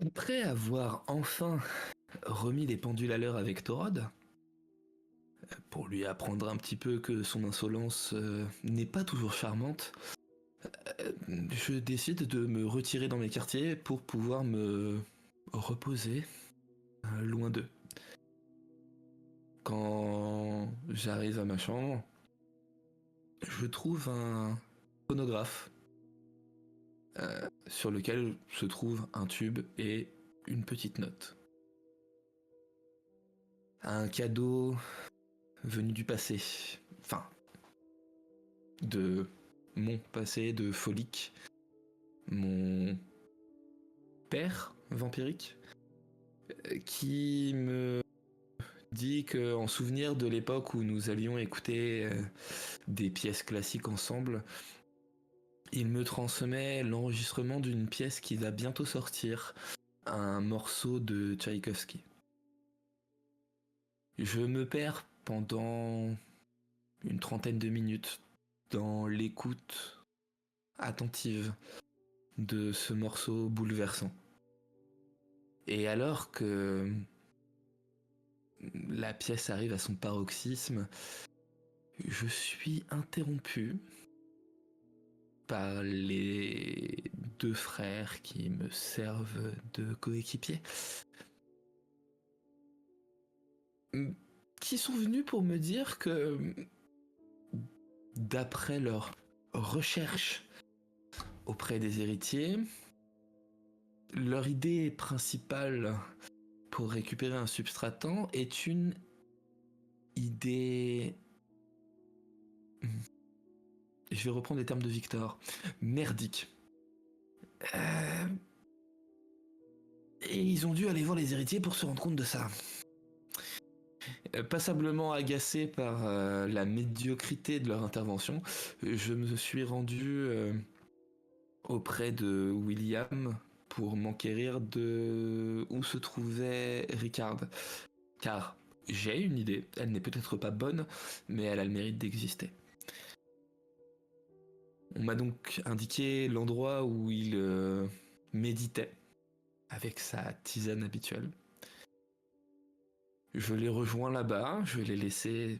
Après avoir enfin remis les pendules à l'heure avec Thorod, pour lui apprendre un petit peu que son insolence n'est pas toujours charmante, je décide de me retirer dans mes quartiers pour pouvoir me reposer loin d'eux. Quand j'arrive à ma chambre, je trouve un phonographe sur lequel se trouve un tube et une petite note. Un cadeau venu du passé, enfin, de mon passé de Folique, mon père vampirique, qui me dit qu'en souvenir de l'époque où nous allions écouter des pièces classiques ensemble, il me transmet l'enregistrement d'une pièce qui va bientôt sortir, un morceau de Tchaïkovski. Je me perds pendant une trentaine de minutes dans l'écoute attentive de ce morceau bouleversant. Et alors que la pièce arrive à son paroxysme, je suis interrompu par les deux frères qui me servent de coéquipiers, qui sont venus pour me dire que, d'après leur recherche auprès des héritiers, leur idée principale pour récupérer un substratant est une idée... Je vais reprendre les termes de Victor. Merdique. Et ils ont dû aller voir les héritiers pour se rendre compte de ça. Passablement agacé par la médiocrité de leur intervention, je me suis rendu auprès de William pour m'enquérir de où se trouvait Ricard. Car j'ai une idée, elle n'est peut-être pas bonne, mais elle a le mérite d'exister. On m'a donc indiqué l'endroit où il méditait avec sa tisane habituelle. Je l'ai rejoint là-bas, je l'ai laissé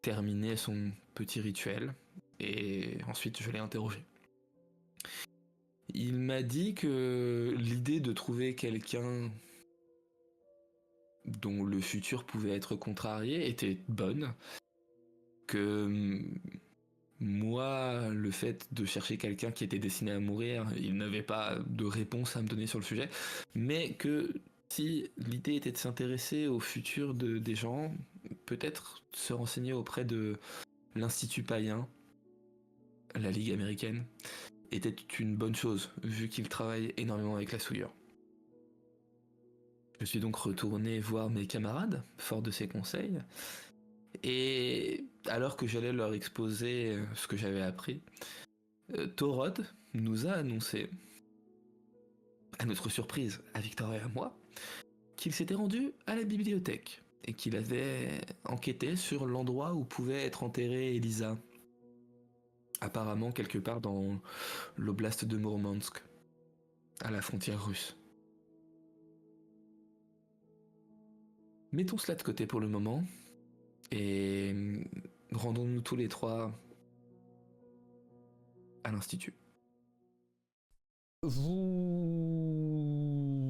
terminer son petit rituel et ensuite je l'ai interrogé. Il m'a dit que l'idée de trouver quelqu'un dont le futur pouvait être contrarié était bonne, que moi, le fait de chercher quelqu'un qui était destiné à mourir, il n'avait pas de réponse à me donner sur le sujet, mais que si l'idée était de s'intéresser au futur des gens, peut-être se renseigner auprès de l'Institut païen, la Ligue américaine, était une bonne chose, vu qu'il travaille énormément avec la souillure. Je suis donc retourné voir mes camarades, fort de ses conseils, et alors que j'allais leur exposer ce que j'avais appris, Thorod nous a annoncé, à notre surprise, à Victor et à moi, qu'il s'était rendu à la bibliothèque et qu'il avait enquêté sur l'endroit où pouvait être enterrée Elisa. Apparemment quelque part dans l'oblast de Mourmansk, à la frontière russe. Mettons cela de côté pour le moment et rendons-nous tous les trois à l'Institut. Vous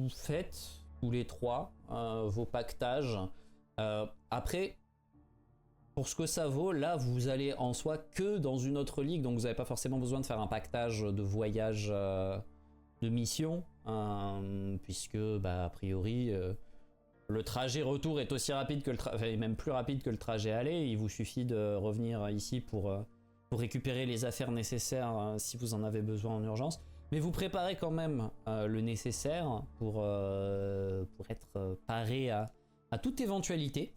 faites tous les trois vos pactages. Après, pour ce que ça vaut, là vous allez en soi que dans une autre ligue, donc vous n'avez pas forcément besoin de faire un pactage de voyage de mission, puisque a priori le trajet retour est aussi rapide que même plus rapide que le trajet aller. Il vous suffit de revenir ici pour récupérer les affaires nécessaires si vous en avez besoin en urgence. Mais vous préparez quand même le nécessaire pour être paré à toute éventualité.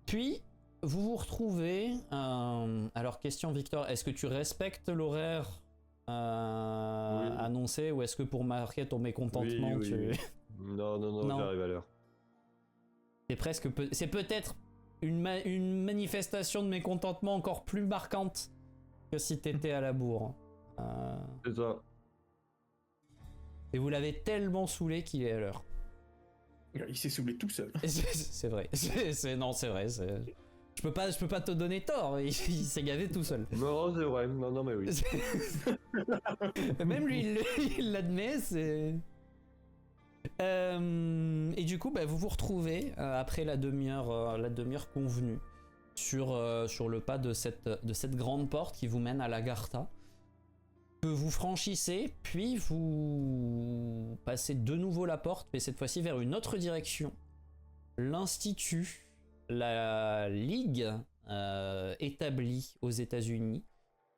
Puis, vous vous retrouvez... alors, question Victor, est-ce que tu respectes l'horaire annoncé ou est-ce que pour marquer ton mécontentement, oui. Non, j'arrive à l'heure. C'est peut-être une manifestation de mécontentement encore plus marquante que si t'étais à la bourre. C'est ça. Et vous l'avez tellement saoulé qu'il est à l'heure. Il s'est saoulé tout seul. C'est vrai. Non, c'est vrai. Je peux pas te donner tort. Il s'est gavé tout seul. Non, c'est vrai. Non, mais oui. Même lui, il l'admet. C'est. Et du coup, vous vous retrouvez après la demi-heure convenue sur le pas de cette grande porte qui vous mène à l'Agartha. Que vous franchissez, puis vous passez de nouveau la porte, mais cette fois-ci vers une autre direction. L'Institut, la Ligue établie aux États-Unis,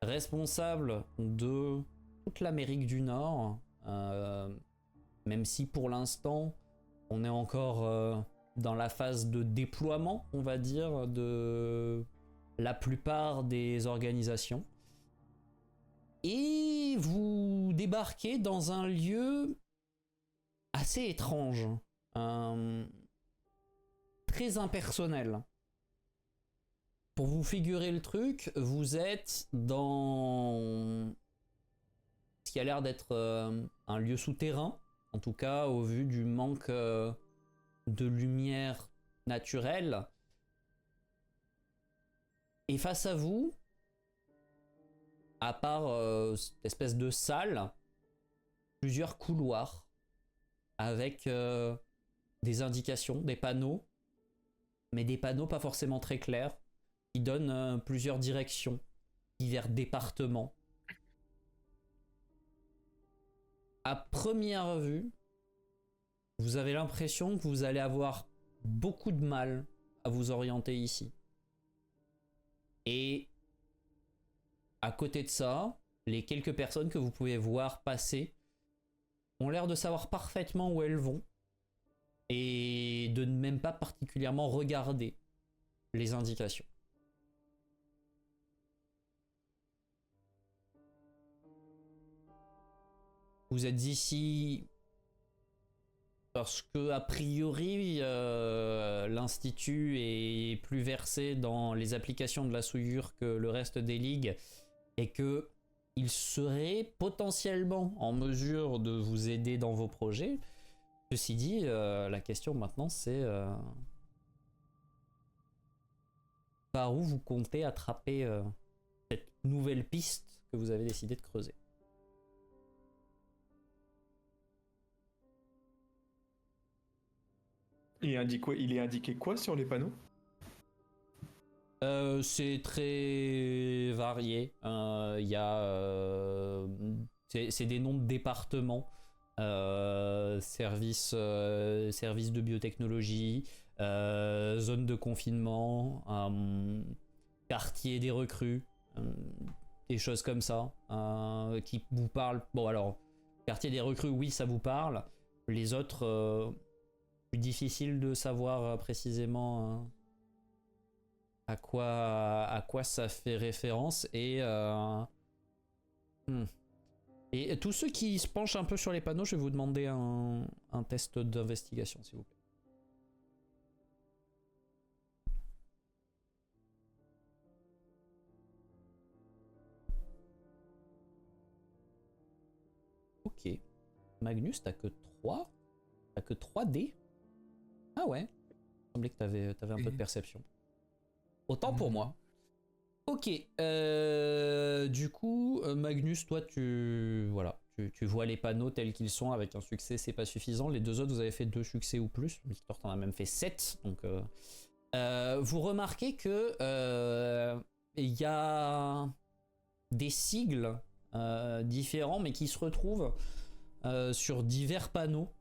responsable de toute l'Amérique du Nord, même si pour l'instant on est encore dans la phase de déploiement, on va dire, de la plupart des organisations. Et vous débarquez dans un lieu assez étrange, très impersonnel. Pour vous figurer le truc, vous êtes dans ce qui a l'air d'être un lieu souterrain, en tout cas au vu du manque de lumière naturelle. Et face à vous, à part cette espèce de salle, plusieurs couloirs avec des indications, des panneaux, mais des panneaux pas forcément très clairs, qui donnent plusieurs directions, divers départements. À première vue, vous avez l'impression que vous allez avoir beaucoup de mal à vous orienter ici. Et à côté de ça, les quelques personnes que vous pouvez voir passer ont l'air de savoir parfaitement où elles vont et de ne même pas particulièrement regarder les indications. Vous êtes ici parce que, a priori, l'Institut est plus versé dans les applications de la souillure que le reste des ligues et que il serait potentiellement en mesure de vous aider dans vos projets. Ceci dit, la question maintenant c'est par où vous comptez attraper cette nouvelle piste que vous avez décidé de creuser. Il est indiqué quoi sur les panneaux? C'est très varié. Il y a c'est des noms de départements, services de biotechnologie, zone de confinement, quartier des recrues, des choses comme ça qui vous parlent. Bon alors, quartier des recrues, oui, ça vous parle. Les autres, plus difficile de savoir précisément à quoi ça fait référence. Et tous ceux qui se penchent un peu sur les panneaux, je vais vous demander un test d'investigation, s'il vous plaît. Ok. Magnus, t'as que 3? T'as que 3 dés? Ah ouais. Il semblait que t'avais un peu de perception. Autant pour moi. Ok. Du coup, Magnus, toi, tu vois les panneaux tels qu'ils sont avec un succès, c'est pas suffisant. Les deux autres, vous avez fait 2 succès ou plus. Victor, t'en as même fait 7. Donc, vous remarquez que il y a des sigles différents, mais qui se retrouvent sur divers panneaux.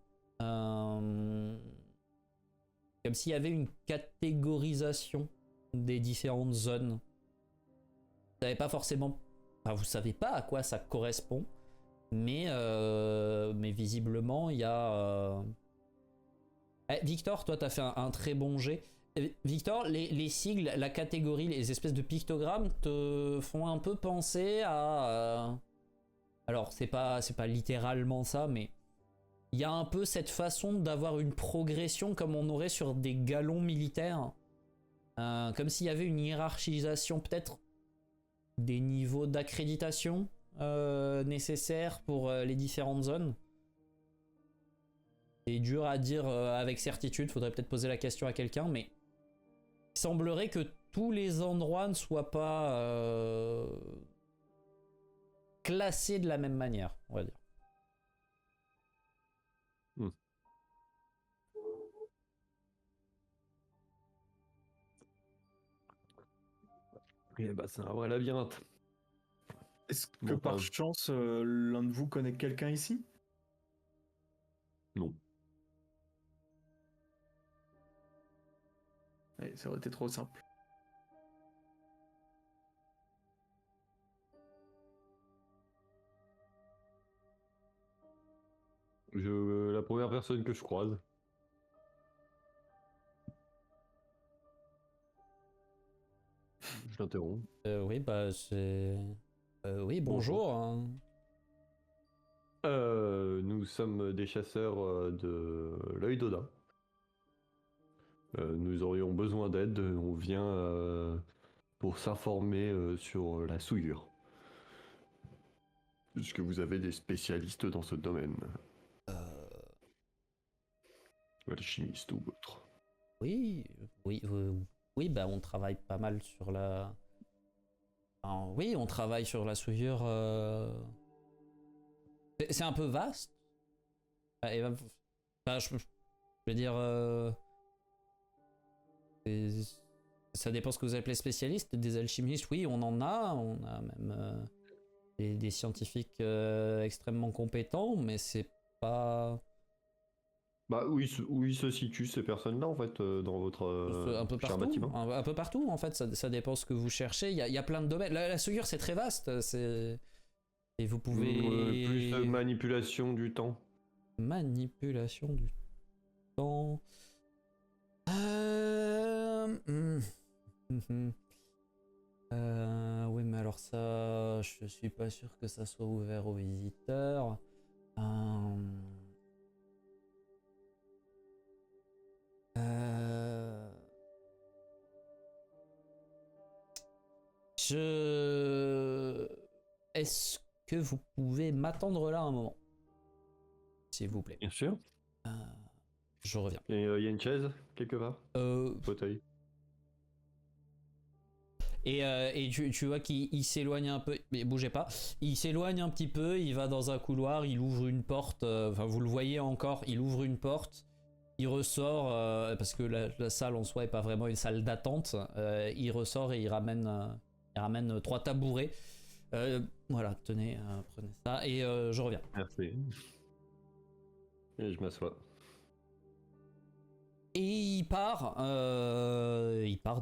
Comme s'il y avait une catégorisation des différentes zones. Vous savez pas forcément, enfin, vous savez pas à quoi ça correspond, mais visiblement il y a. Victor, toi t'as fait un très bon jet. Victor, les sigles, la catégorie, les espèces de pictogrammes te font un peu penser à. Alors c'est pas littéralement ça, mais il y a un peu cette façon d'avoir une progression comme on aurait sur des galons militaires. Comme s'il y avait une hiérarchisation, peut-être des niveaux d'accréditation nécessaires pour les différentes zones. c'est dur à dire avec certitude, faudrait peut-être poser la question à quelqu'un, mais il semblerait que tous les endroits ne soient pas classés de la même manière, on va dire. Et bah, c'est un vrai labyrinthe. Est-ce que Bon, par enfin, chance, l'un de vous connaît quelqu'un ici? non. Ouais, ça aurait été trop simple. La première personne que je croise. Je l'interromps. Oui, bah c'est... oui, bonjour. Hein. Nous sommes des chasseurs de l'œil d'Odin. Nous aurions besoin d'aide. On vient pour s'informer sur la souillure. Est-ce que vous avez des spécialistes dans ce domaine? Alchimiste ou autre? Oui, oui, bah on travaille pas mal sur la... Enfin, oui, on travaille sur la souillure. C'est un peu vaste. Enfin, je veux dire... ça dépend ce que vous appelez spécialiste. Des alchimistes, oui, on en a. On a même des scientifiques extrêmement compétents, mais c'est pas... Bah où ils se situent ces personnes-là en fait dans votre un peu cher partout, bâtiment? un peu partout en fait, ça dépend ce que vous cherchez. Il y a plein de domaines. La souillure c'est très vaste, et vous pouvez... Plus de manipulation du temps. Manipulation du temps... oui mais alors ça, je suis pas sûr que ça soit ouvert aux visiteurs. Est-ce que vous pouvez m'attendre là un moment, s'il vous plaît? Bien sûr. Je reviens. Et il y a une chaise quelque part? Fauteuil. Et tu vois qu'il s'éloigne un peu, mais bougez pas, il s'éloigne un petit peu, il va dans un couloir, il ouvre une porte, enfin vous le voyez encore, il ouvre une porte, il ressort, parce que la salle en soi est pas vraiment une salle d'attente, il ressort et il ramène 3 tabourets. Voilà, tenez, prenez ça, et je reviens. Merci. Et je m'assois. Et il part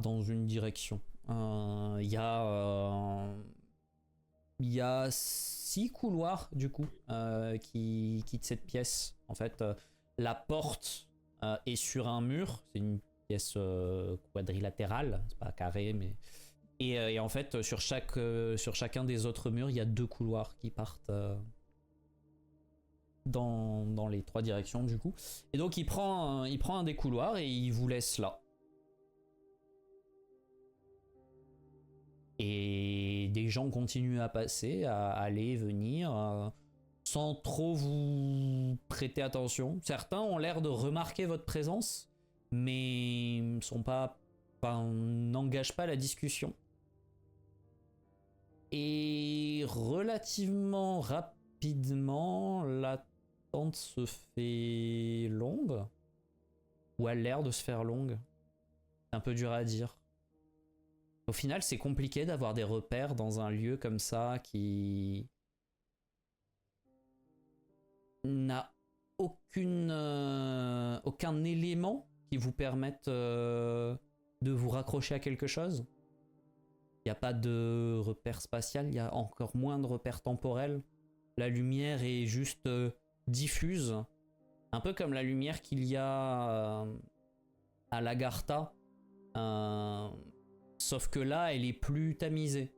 dans une direction. Il y a 6 couloirs du coup qui quittent cette pièce. En fait, la porte est sur un mur. C'est une pièce quadrilatérale, c'est pas carré, mais et en fait sur chacun des autres murs, il y a 2 couloirs qui partent dans les 3 directions du coup. Et donc il prend un des couloirs et il vous laisse là. Et des gens continuent à passer, à aller, venir, sans trop vous prêter attention. Certains ont l'air de remarquer votre présence, mais n'engagent pas la discussion. Et relativement rapidement, l'attente se fait longue, ou a l'air de se faire longue. C'est un peu dur à dire. Au final, c'est compliqué d'avoir des repères dans un lieu comme ça qui n'a aucun élément qui vous permette de vous raccrocher à quelque chose. Il n'y a pas de repère spatial, il y a encore moins de repères temporels. La lumière est juste diffuse, un peu comme la lumière qu'il y a à l'Agartha. Sauf que là, elle est plus tamisée.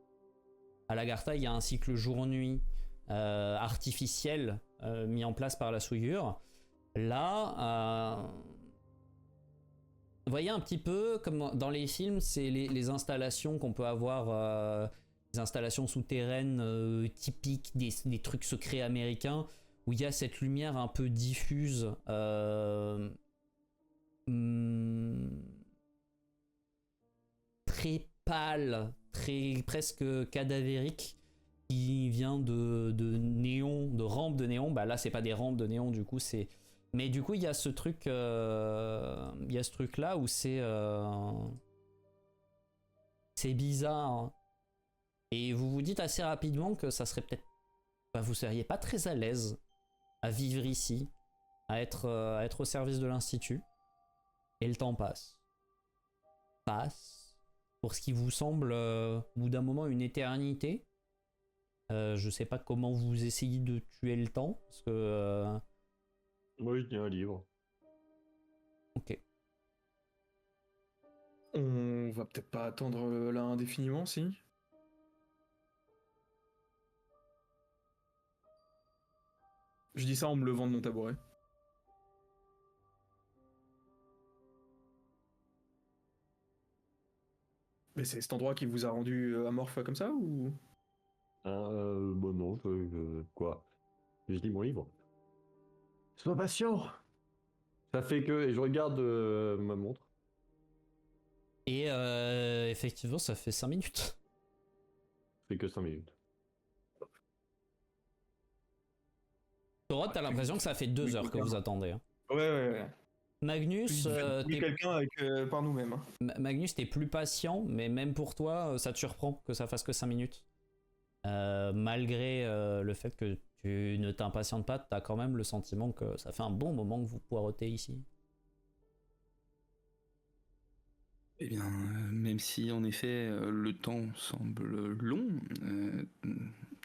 À l'Agartha, il y a un cycle jour-nuit artificiel mis en place par la souillure. Là, vous voyez un petit peu comme dans les films, c'est les installations qu'on peut avoir, les installations souterraines typiques des trucs secrets américains, où il y a cette lumière un peu diffuse, très pâle, très presque cadavérique, qui vient de néon, de rampes de néon. Bah là, c'est pas des rampes de néon, du coup, c'est. Mais du coup, il y a ce truc, il y a ce truc là où c'est bizarre. Hein. Et vous vous dites assez rapidement que ça serait peut-être, bah, vous seriez pas très à l'aise à vivre ici, à être au service de l'institut. Et le temps passe. Pour ce qui vous semble, au bout d'un moment, une éternité. Je sais pas comment vous essayez de tuer le temps, parce que... Moi, je tiens un livre. Ok. On va peut-être pas attendre là indéfiniment, si. Je dis ça en me levant de mon tabouret. Mais c'est cet endroit qui vous a rendu amorphe comme ça ou... Bon non, quoi? Je lis mon livre. Sois patient. Ça fait que... Et je regarde ma montre. Et effectivement, ça fait 5 minutes. Ça fait que 5 minutes. Torod, t'as l'impression que ça fait 2 heures que vous attendez. Hein. Ouais. Magnus, Puis quelqu'un avec, par nous-mêmes. Hein. Magnus, t'es plus patient, mais même pour toi, ça te surprend que ça fasse que 5 minutes. Malgré le fait que tu ne t'impatientes pas, t'as quand même le sentiment que ça fait un bon moment que vous poirotez ici. Eh bien, même si en effet le temps semble long,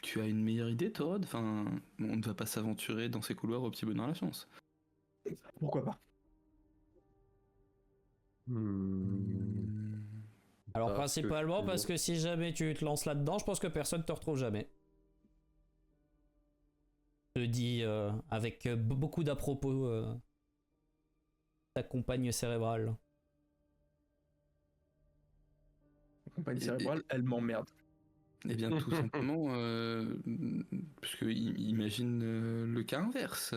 tu as une meilleure idée, Torod? Enfin, on ne va pas s'aventurer dans ces couloirs au petit bonheur la chance. Pourquoi pas? Alors principalement parce que si jamais tu te lances là-dedans, je pense que personne te retrouve jamais. Je te dis avec beaucoup d'à-propos ta compagne cérébrale. La compagnie cérébrale, elle m'emmerde. Eh bien, tout simplement, parce que imagine le cas inverse.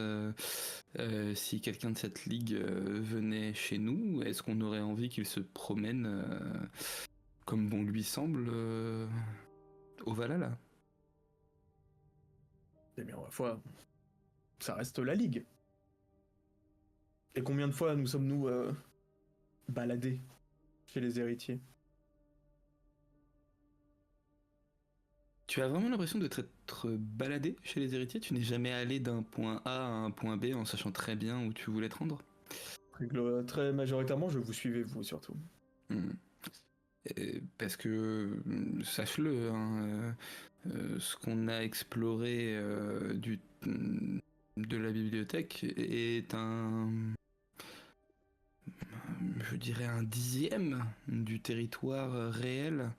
Si quelqu'un de cette ligue venait chez nous, est-ce qu'on aurait envie qu'il se promène comme bon lui semble au Valhalla? Eh bien, ma foi, ça reste la ligue. Et combien de fois nous sommes-nous baladés chez les héritiers? Tu as vraiment l'impression de t'être baladé chez les héritiers? Tu n'es jamais allé d'un point A à un point B en sachant très bien où tu voulais te rendre? Très majoritairement, je vous suivais, vous surtout. Parce que, sache-le, hein, ce qu'on a exploré de la bibliothèque est je dirais un 10e du territoire réel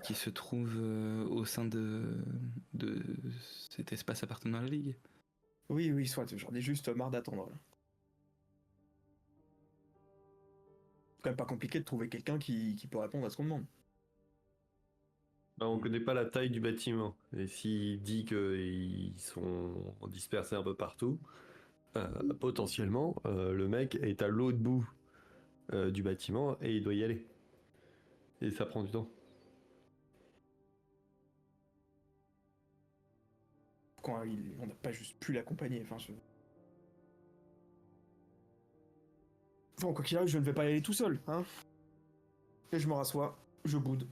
qui se trouve au sein de cet espace appartenant à la Ligue. Oui, soit, j'en ai juste marre d'attendre. Là. C'est quand même pas compliqué de trouver quelqu'un qui peut répondre à ce qu'on demande. Bah, on connaît pas la taille du bâtiment. Et s'il dit qu'ils sont dispersés un peu partout, potentiellement, le mec est à l'autre bout du bâtiment et il doit y aller. Et ça prend du temps. Pourquoi on n'a pas juste pu l'accompagner, enfin, Bon, quoi qu'il arrive, je ne vais pas y aller tout seul, hein. Et je me rassois, je boude.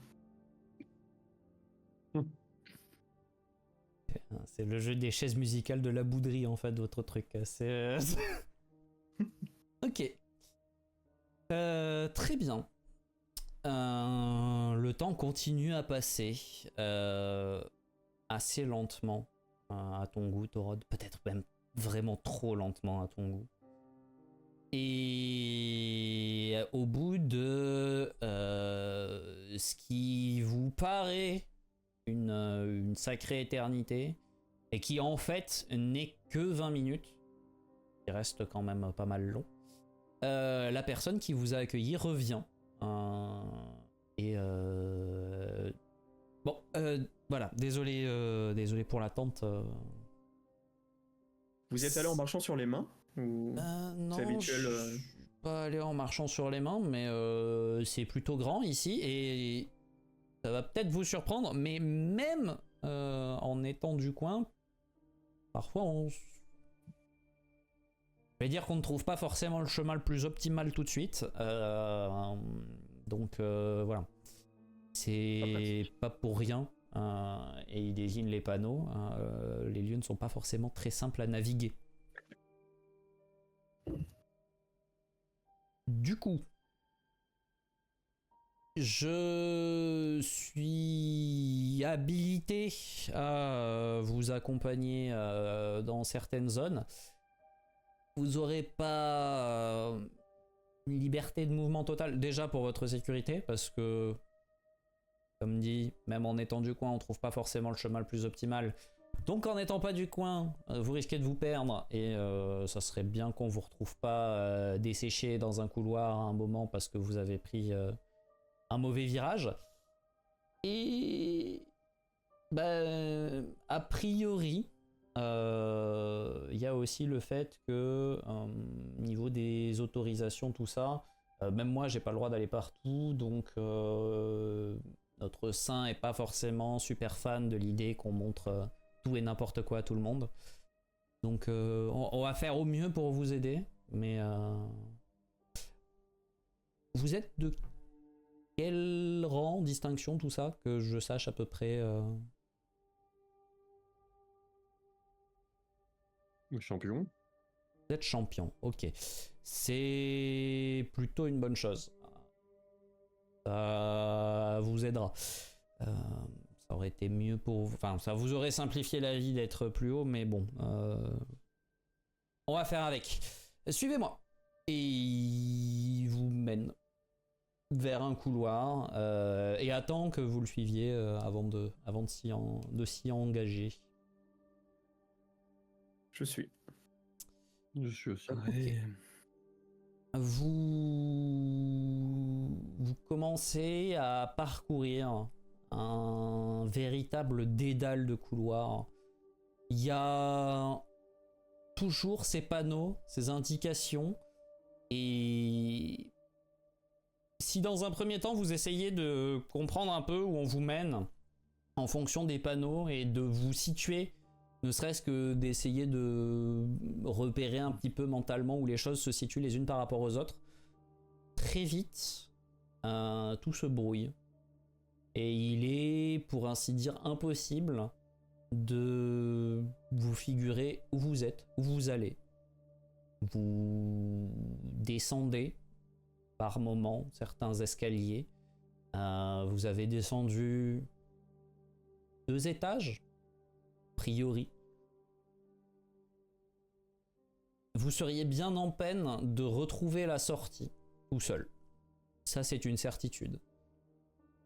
C'est le jeu des chaises musicales de la bouderie en fait, votre truc. C'est... Ok. Très bien. Le temps continue à passer assez lentement à ton goût, Torod. Peut-être même vraiment trop lentement à ton goût. Et au bout de ce qui vous paraît une sacrée éternité, et qui en fait n'est que 20 minutes, qui reste quand même pas mal long, la personne qui vous a accueilli revient. Bon, voilà, désolé pour l'attente. Vous y êtes allé en marchant sur les mains ou Non, c'est habituel je suis pas allé en marchant sur les mains, mais c'est plutôt grand ici et ça va peut-être vous surprendre, mais même en étant du coin, parfois je vais dire qu'on ne trouve pas forcément le chemin le plus optimal tout de suite. Donc voilà. C'est pas pour rien. Et il désigne les panneaux. Les lieux ne sont pas forcément très simples à naviguer. Du coup, je suis habilité à vous accompagner dans certaines zones. Vous aurez pas une liberté de mouvement totale, déjà pour votre sécurité, parce que, comme dit, même en étant du coin, on trouve pas forcément le chemin le plus optimal. Donc en n'étant pas du coin, vous risquez de vous perdre, et ça serait bien qu'on vous retrouve pas desséché dans un couloir à un moment parce que vous avez pris un mauvais virage. Et a priori, il y a aussi le fait que niveau des autorisations, tout ça, même moi j'ai pas le droit d'aller partout, donc notre saint est pas forcément super fan de l'idée qu'on montre tout et n'importe quoi à tout le monde. Donc on va faire au mieux pour vous aider, mais vous êtes de quel rang, distinction, tout ça, que je sache à peu près Champion. Vous êtes champion, ok. C'est plutôt une bonne chose. Ça vous aidera. Ça aurait été mieux pour vous. Enfin, ça vous aurait simplifié la vie d'être plus haut, mais bon. On va faire avec. Suivez-moi. Et il vous mène vers un couloir et attend que vous le suiviez avant de s'y engager. Je suis. Je suis aussi. Okay. Vous commencez à parcourir un véritable dédale de couloirs. Il y a toujours ces panneaux, ces indications, et si dans un premier temps vous essayez de comprendre un peu où on vous mène en fonction des panneaux et de vous situer, ne serait-ce que d'essayer de repérer un petit peu mentalement où les choses se situent les unes par rapport aux autres, très vite, tout se brouille. Et il est, pour ainsi dire, impossible de vous figurer où vous êtes, où vous allez. Vous descendez par moments certains escaliers. Vous avez descendu 2 étages, a priori. Vous seriez bien en peine de retrouver la sortie tout seul. Ça, c'est une certitude.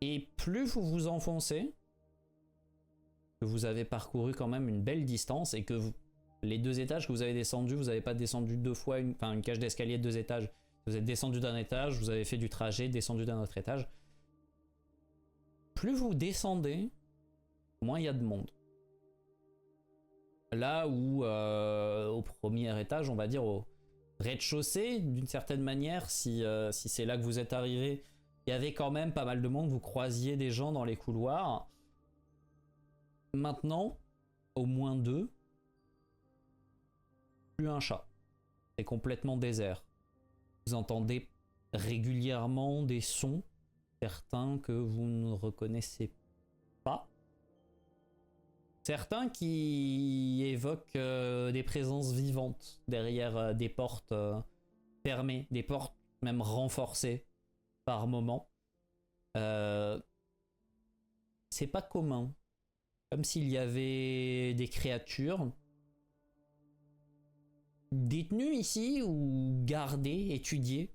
Et plus vous vous enfoncez, que vous avez parcouru quand même une belle distance et que les 2 étages que vous avez descendus, vous n'avez pas descendu 2 fois une cage d'escalier de 2 étages. Vous êtes descendu d'un étage, vous avez fait du trajet, descendu d'un autre étage. Plus vous descendez, moins il y a de monde. Là où au premier étage, on va dire au rez-de-chaussée, d'une certaine manière, si c'est là que vous êtes arrivé, il y avait quand même pas mal de monde, vous croisiez des gens dans les couloirs. Maintenant, au moins 2, plus un chat. C'est complètement désert. Vous entendez régulièrement des sons, certains que vous ne reconnaissez pas. Certains qui évoquent des présences vivantes derrière des portes fermées, des portes même renforcées par moment. C'est pas commun. Comme s'il y avait des créatures détenues ici ou gardées, étudiées.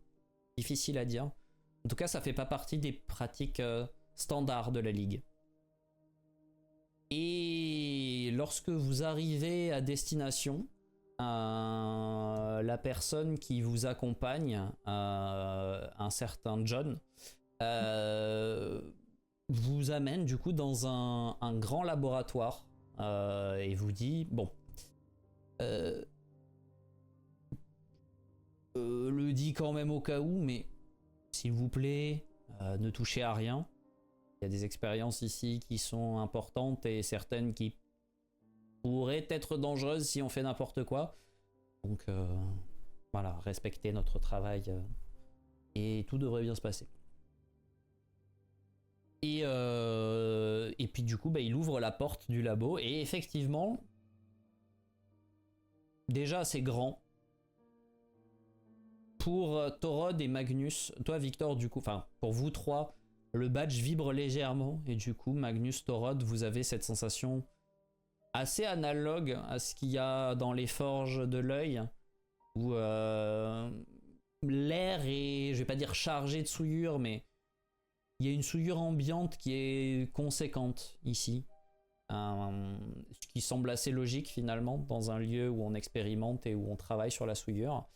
Difficile à dire. En tout cas, ça fait pas partie des pratiques standards de la Ligue. Et lorsque vous arrivez à destination, la personne qui vous accompagne, un certain John, vous amène du coup dans un grand laboratoire et vous dit bon, le dis quand même au cas où, mais s'il vous plaît, ne touchez à rien. Il y a des expériences ici qui sont importantes et certaines qui pourraient être dangereuses si on fait n'importe quoi. Donc voilà, respectez notre travail et tout devrait bien se passer. Et puis du coup, bah, il ouvre la porte du labo et effectivement, déjà c'est grand. Pour Torod et Magnus, toi Victor du coup, enfin pour vous trois, le badge vibre légèrement et du coup Magnus, Torod, vous avez cette sensation assez analogue à ce qu'il y a dans les forges de l'œil, où l'air est, je vais pas dire chargé de souillure, mais il y a une souillure ambiante qui est conséquente ici. Ce qui semble assez logique finalement dans un lieu où on expérimente et où on travaille sur la souillure.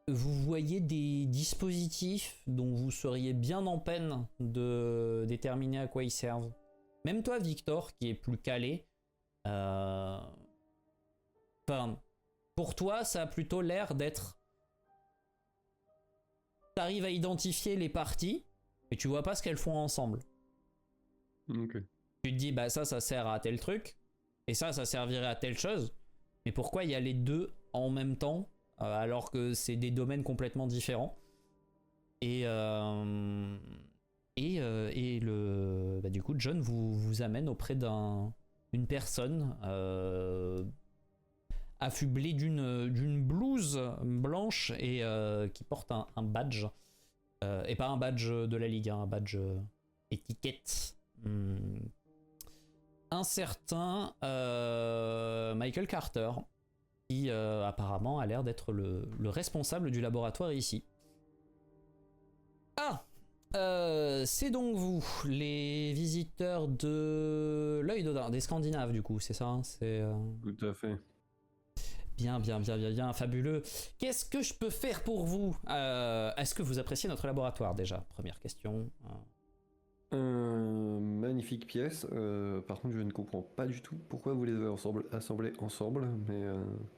Vous voyez des dispositifs dont vous seriez bien en peine de déterminer à quoi ils servent. Même toi, Victor, qui est plus calé, enfin, pour toi, ça a plutôt l'air d'être... T'arrives à identifier les parties, mais tu vois pas ce qu'elles font ensemble. Ok. Tu te dis, bah ça sert à tel truc, et ça servirait à telle chose, mais pourquoi il y a les deux en même temps alors que c'est des domaines complètement différents. Et du coup, John vous amène auprès d'une personne affublée d'une blouse blanche et qui porte un badge. Et pas un badge de la Ligue, hein, un badge étiquette. Un certain Michael Carter, qui apparemment a l'air d'être le responsable du laboratoire ici. Ah, c'est donc vous, les visiteurs de l'œil d'Odin, des Scandinaves du coup, c'est ça, hein, c'est Tout à fait. Bien, fabuleux. Qu'est-ce que je peux faire pour vous? Est-ce que vous appréciez notre laboratoire déjà? Première question. Magnifique pièce. Par contre, je ne comprends pas du tout pourquoi vous les avez assemblés ensemble. Mais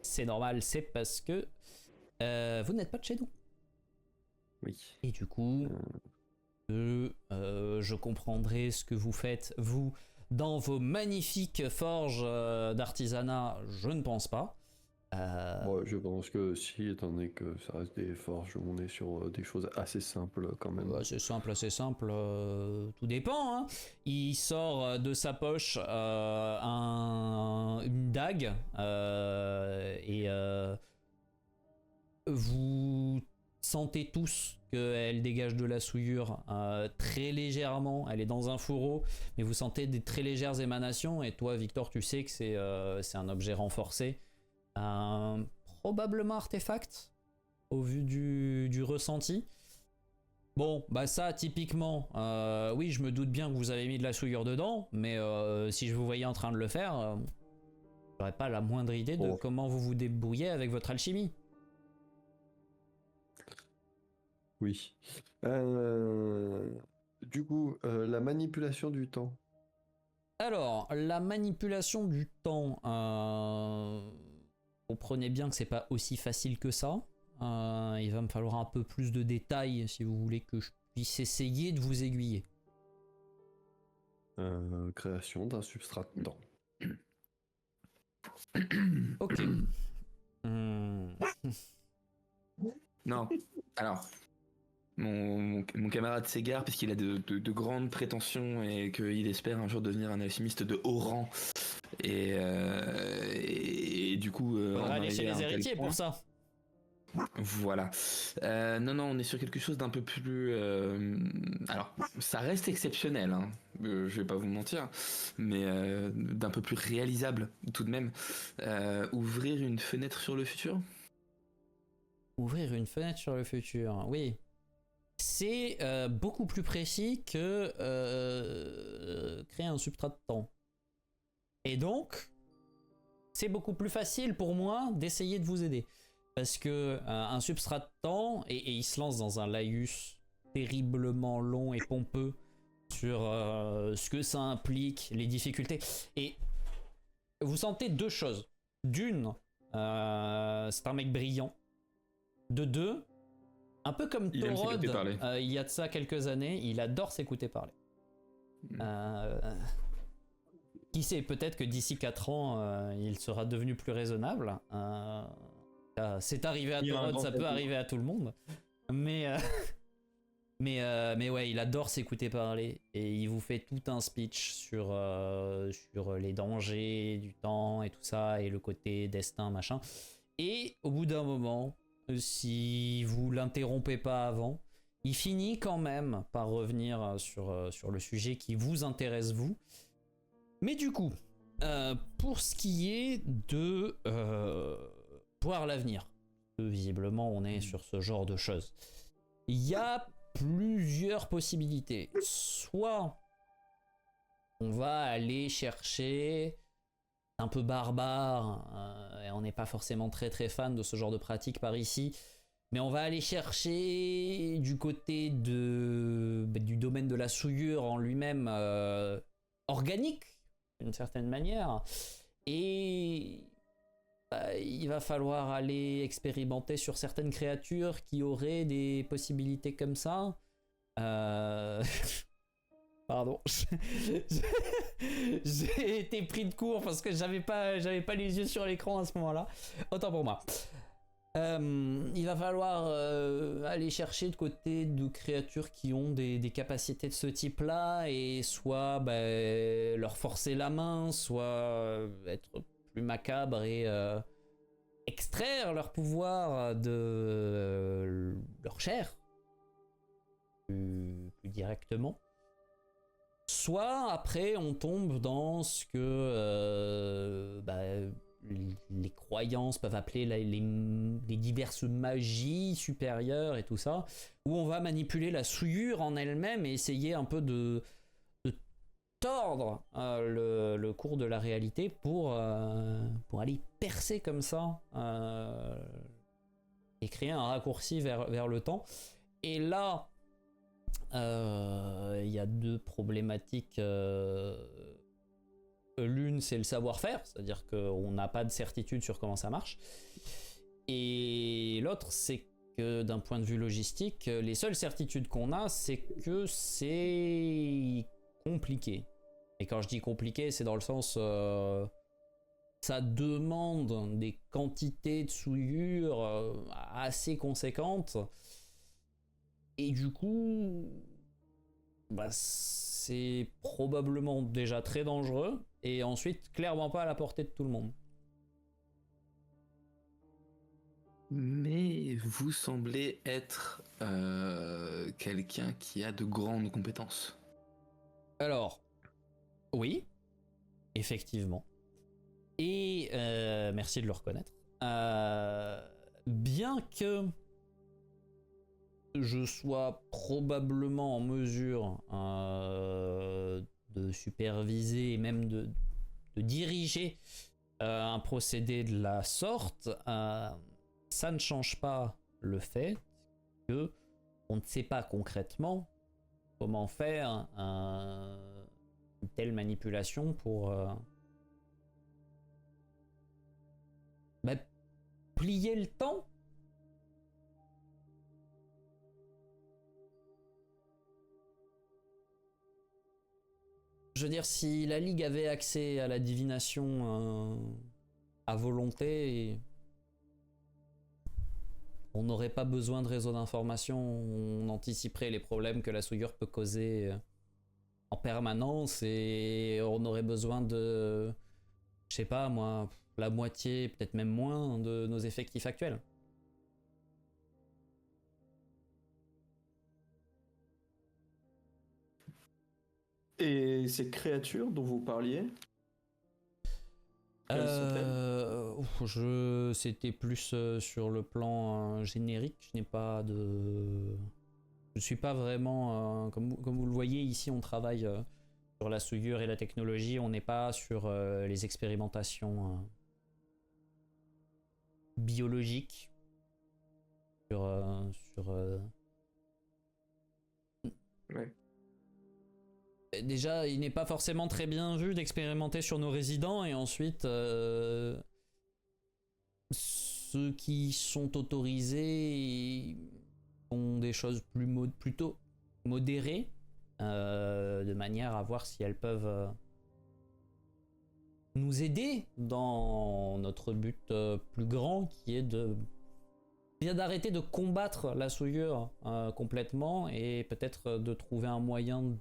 c'est normal, c'est parce que vous n'êtes pas de chez nous. oui. Et du coup, je comprendrai ce que vous faites, vous, dans vos magnifiques forges d'artisanat. Je ne pense pas. Bon, je pense que si, étant donné que ça reste des forges, on est sur des choses assez simples quand même. C'est simple, assez simple, tout dépend. Hein. Il sort de sa poche une dague et vous sentez tous qu'elle dégage de la souillure très légèrement. Elle est dans un fourreau, mais vous sentez des très légères émanations. Et toi, Victor, tu sais que c'est un objet renforcé. Probablement artefact au vu du ressenti. Bon, bah ça typiquement, oui, je me doute bien que vous avez mis de la souillure dedans, mais si je vous voyais en train de le faire, j'aurais pas la moindre idée de comment vous vous débrouillez avec votre alchimie. Oui. Du coup, la manipulation du temps. Alors, la manipulation du temps, comprenez bien que c'est pas aussi facile que ça. Il va me falloir un peu plus de détails si vous voulez que je puisse essayer de vous aiguiller. Création d'un substrat de temps. Ok. Non, alors, mon camarade s'égare puisqu'il a de grandes prétentions et qu'il espère un jour devenir un alchimiste de haut rang. Et du coup... on va aller chez les héritiers pour ça. Voilà. Non, on est sur quelque chose d'un peu plus... alors, ça reste exceptionnel, hein, je vais pas vous mentir, mais d'un peu plus réalisable tout de même. Ouvrir une fenêtre sur le futur ? Ouvrir une fenêtre sur le futur, oui. C'est beaucoup plus précis que créer un substrat de temps. Et donc, c'est beaucoup plus facile pour moi d'essayer de vous aider. Parce que un substrat de temps, et il se lance dans un laïus terriblement long et pompeux sur ce que ça implique, les difficultés. Et vous sentez deux choses. D'une, c'est un mec brillant. De deux, un peu comme Il aime Torod, s'écouter parler. il y a de ça quelques années, il adore s'écouter parler. Qui sait, peut-être que d'ici 4 ans, il sera devenu plus raisonnable. C'est arrivé à Il y a un Torod, grand ça peut atout. arriver à tout le monde. Mais, mais ouais, il adore s'écouter parler. Et il vous fait tout un speech sur les dangers du temps et tout ça, et le côté destin, machin. Et au bout d'un moment, si vous l'interrompez pas avant, il finit quand même par revenir sur le sujet qui vous intéresse vous. Mais du coup, pour ce qui est de voir l'avenir, visiblement on est sur ce genre de choses, il y a plusieurs possibilités. Soit on va aller chercher un peu barbare, et on n'est pas forcément très très fan de ce genre de pratique par ici, mais on va aller chercher du côté du domaine de la souillure en lui-même organique, d'une certaine manière, et il va falloir aller expérimenter sur certaines créatures qui auraient des possibilités comme ça. Pardon, j'ai été pris de court parce que j'avais pas les yeux sur l'écran à ce moment-là. Autant pour moi. Il va falloir aller chercher de côté de créatures qui ont des capacités de ce type-là et soit leur forcer la main, soit être plus macabre et extraire leur pouvoir de leur chair plus directement. Soit après on tombe dans ce que les croyances peuvent appeler les diverses magies supérieures et tout ça, où on va manipuler la souillure en elle-même et essayer un peu de tordre le cours de la réalité pour aller percer comme ça et créer un raccourci vers le temps. Et là, il y a deux problématiques. L'une, c'est le savoir-faire, c'est-à-dire qu'on n'a pas de certitude sur comment ça marche. Et l'autre, c'est que d'un point de vue logistique, les seules certitudes qu'on a, c'est que c'est compliqué. Et quand je dis compliqué, c'est dans le sens... ça demande des quantités de souillure assez conséquentes. Et du coup... c'est probablement déjà très dangereux et ensuite clairement pas à la portée de tout le monde. Mais vous semblez être quelqu'un qui a de grandes compétences. Alors, oui, effectivement. Et merci de le reconnaître. Bien que je sois probablement en mesure de superviser et même de diriger un procédé de la sorte, ça ne change pas le fait que on ne sait pas concrètement comment faire une telle manipulation pour plier le temps. Je veux dire, si la Ligue avait accès à la divination à volonté, on n'aurait pas besoin de réseau d'information, on anticiperait les problèmes que la souillure peut causer en permanence et on aurait besoin de, je sais pas moi, la moitié, peut-être même moins de nos effectifs actuels. Et ces créatures dont vous parliez, quelles sont-elles ? C'était plus sur le plan générique. Je n'ai pas de. Je suis pas vraiment. Comme vous le voyez, ici on travaille sur la souillure et la technologie. On n'est pas sur les expérimentations biologiques. Ouais. Déjà, il n'est pas forcément très bien vu d'expérimenter sur nos résidents et ensuite ce ceux qui sont autorisés ont des choses plutôt modérées, de manière à voir si elles peuvent nous aider dans notre but plus grand, qui est bien d'arrêter de combattre la souillure complètement, et peut-être de trouver un moyen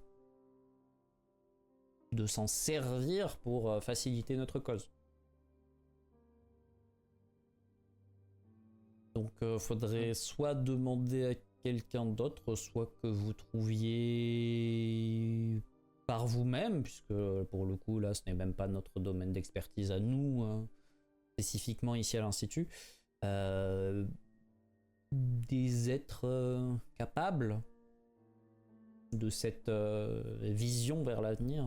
de s'en servir pour faciliter notre cause. Donc faudrait soit demander à quelqu'un d'autre, soit que vous trouviez par vous-même, puisque pour le coup là ce n'est même pas notre domaine d'expertise à nous, spécifiquement ici à l'Institut, des êtres capables de cette vision vers l'avenir,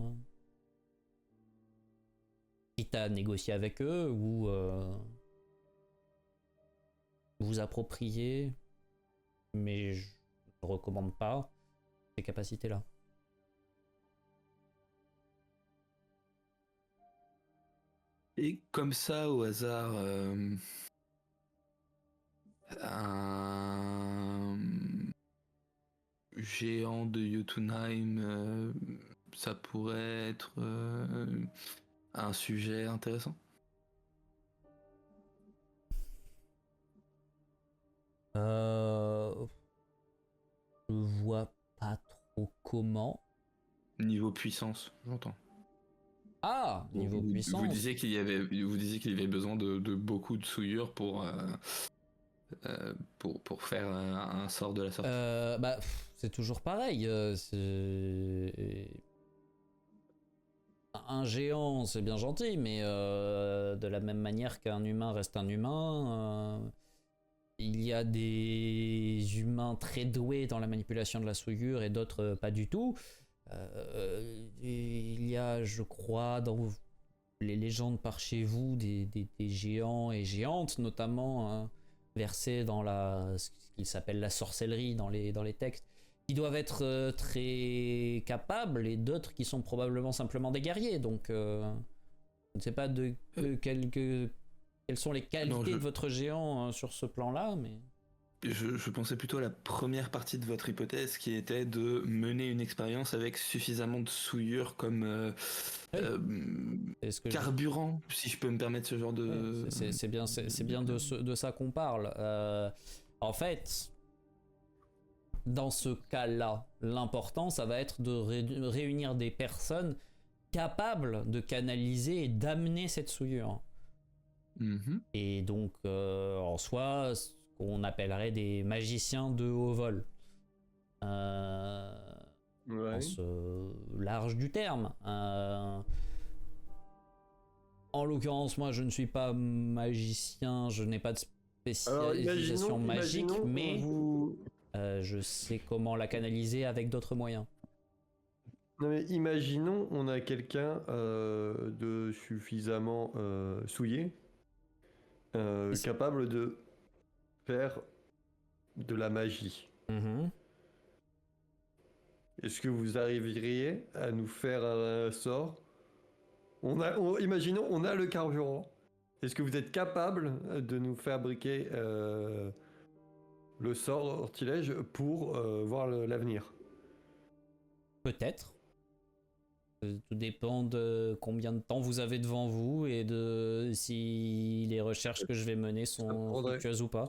quitte à négocier avec eux ou vous approprier, mais je ne recommande pas ces capacités-là. Et comme ça, au hasard, un géant de Jotunheim, ça pourrait être un sujet intéressant. Je vois pas trop comment. Niveau puissance, j'entends. Ah, niveau puissance. Vous disiez qu'il y avait besoin de beaucoup de souillure pour faire un sort de la sorte. C'est toujours pareil. Un géant, c'est bien gentil, mais de la même manière qu'un humain reste un humain, il y a des humains très doués dans la manipulation de la souillure et d'autres pas du tout. Il y a, je crois, dans les légendes par chez vous, des géants et géantes, notamment versés dans ce qu'il s'appelle la sorcellerie dans les textes, qui doivent être très capables, et d'autres qui sont probablement simplement des guerriers. Donc, je ne sais pas quelles sont les qualités de votre géant sur ce plan-là, mais... Je pensais plutôt à la première partie de votre hypothèse, qui était de mener une expérience avec suffisamment de souillure comme carburant, si je peux me permettre ce genre de... C'est bien de ça qu'on parle. En fait, dans ce cas-là, l'important, ça va être de réunir des personnes capables de canaliser et d'amener cette souillure. Mm-hmm. Et donc, en soi... qu'on appellerait des magiciens de haut vol. Dans ce large du terme. En l'occurrence, moi, je ne suis pas magicien, je n'ai pas de spécialisation magique, mais je sais comment la canaliser avec d'autres moyens. Non mais imaginons, on a quelqu'un de suffisamment souillé, capable de faire de la magie. Mm-hmm. Est-ce que vous arriveriez à nous faire un sort? Imaginons, on a le carburant. Est-ce que vous êtes capable de nous fabriquer le sortilège pour voir l'avenir? Peut-être. Tout dépend de combien de temps vous avez devant vous et de si les recherches que je vais mener sont fructueuses ou pas.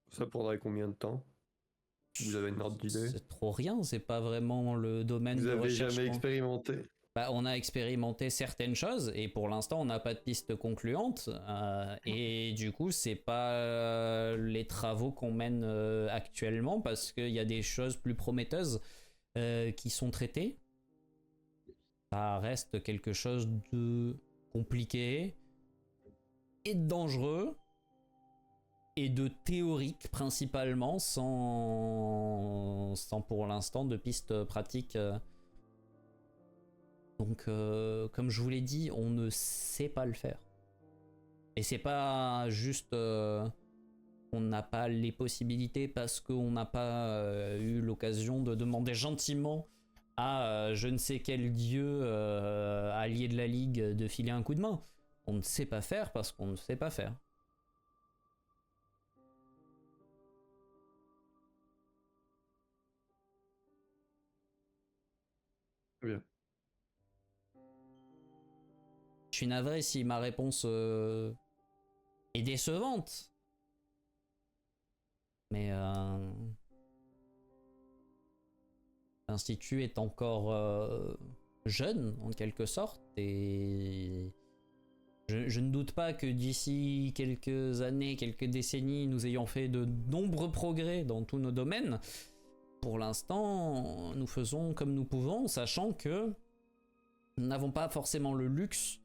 Ça prendrait combien de temps? Vous avez une ordre d'idée? C'est trop rien, c'est pas vraiment le domaine de recherche. Vous avez jamais expérimenté? On a expérimenté certaines choses et pour l'instant on n'a pas de piste concluante et du coup c'est pas les travaux qu'on mène actuellement parce qu'il y a des choses plus prometteuses qui sont traitées. Ça reste quelque chose de compliqué et de dangereux et de théorique principalement, sans pour l'instant de pistes pratiques. Donc comme je vous l'ai dit, on ne sait pas le faire. Et c'est pas juste on n'a pas les possibilités parce qu'on n'a pas eu l'occasion de demander gentiment à je ne sais quel dieu allié de la Ligue de filer un coup de main. On ne sait pas faire parce qu'on ne sait pas faire. Très bien. Je suis navré si ma réponse est décevante. Mais l'Institut est encore jeune, en quelque sorte, et je ne doute pas que d'ici quelques années, quelques décennies, nous ayons fait de nombreux progrès dans tous nos domaines. Pour l'instant, nous faisons comme nous pouvons, sachant que nous n'avons pas forcément le luxe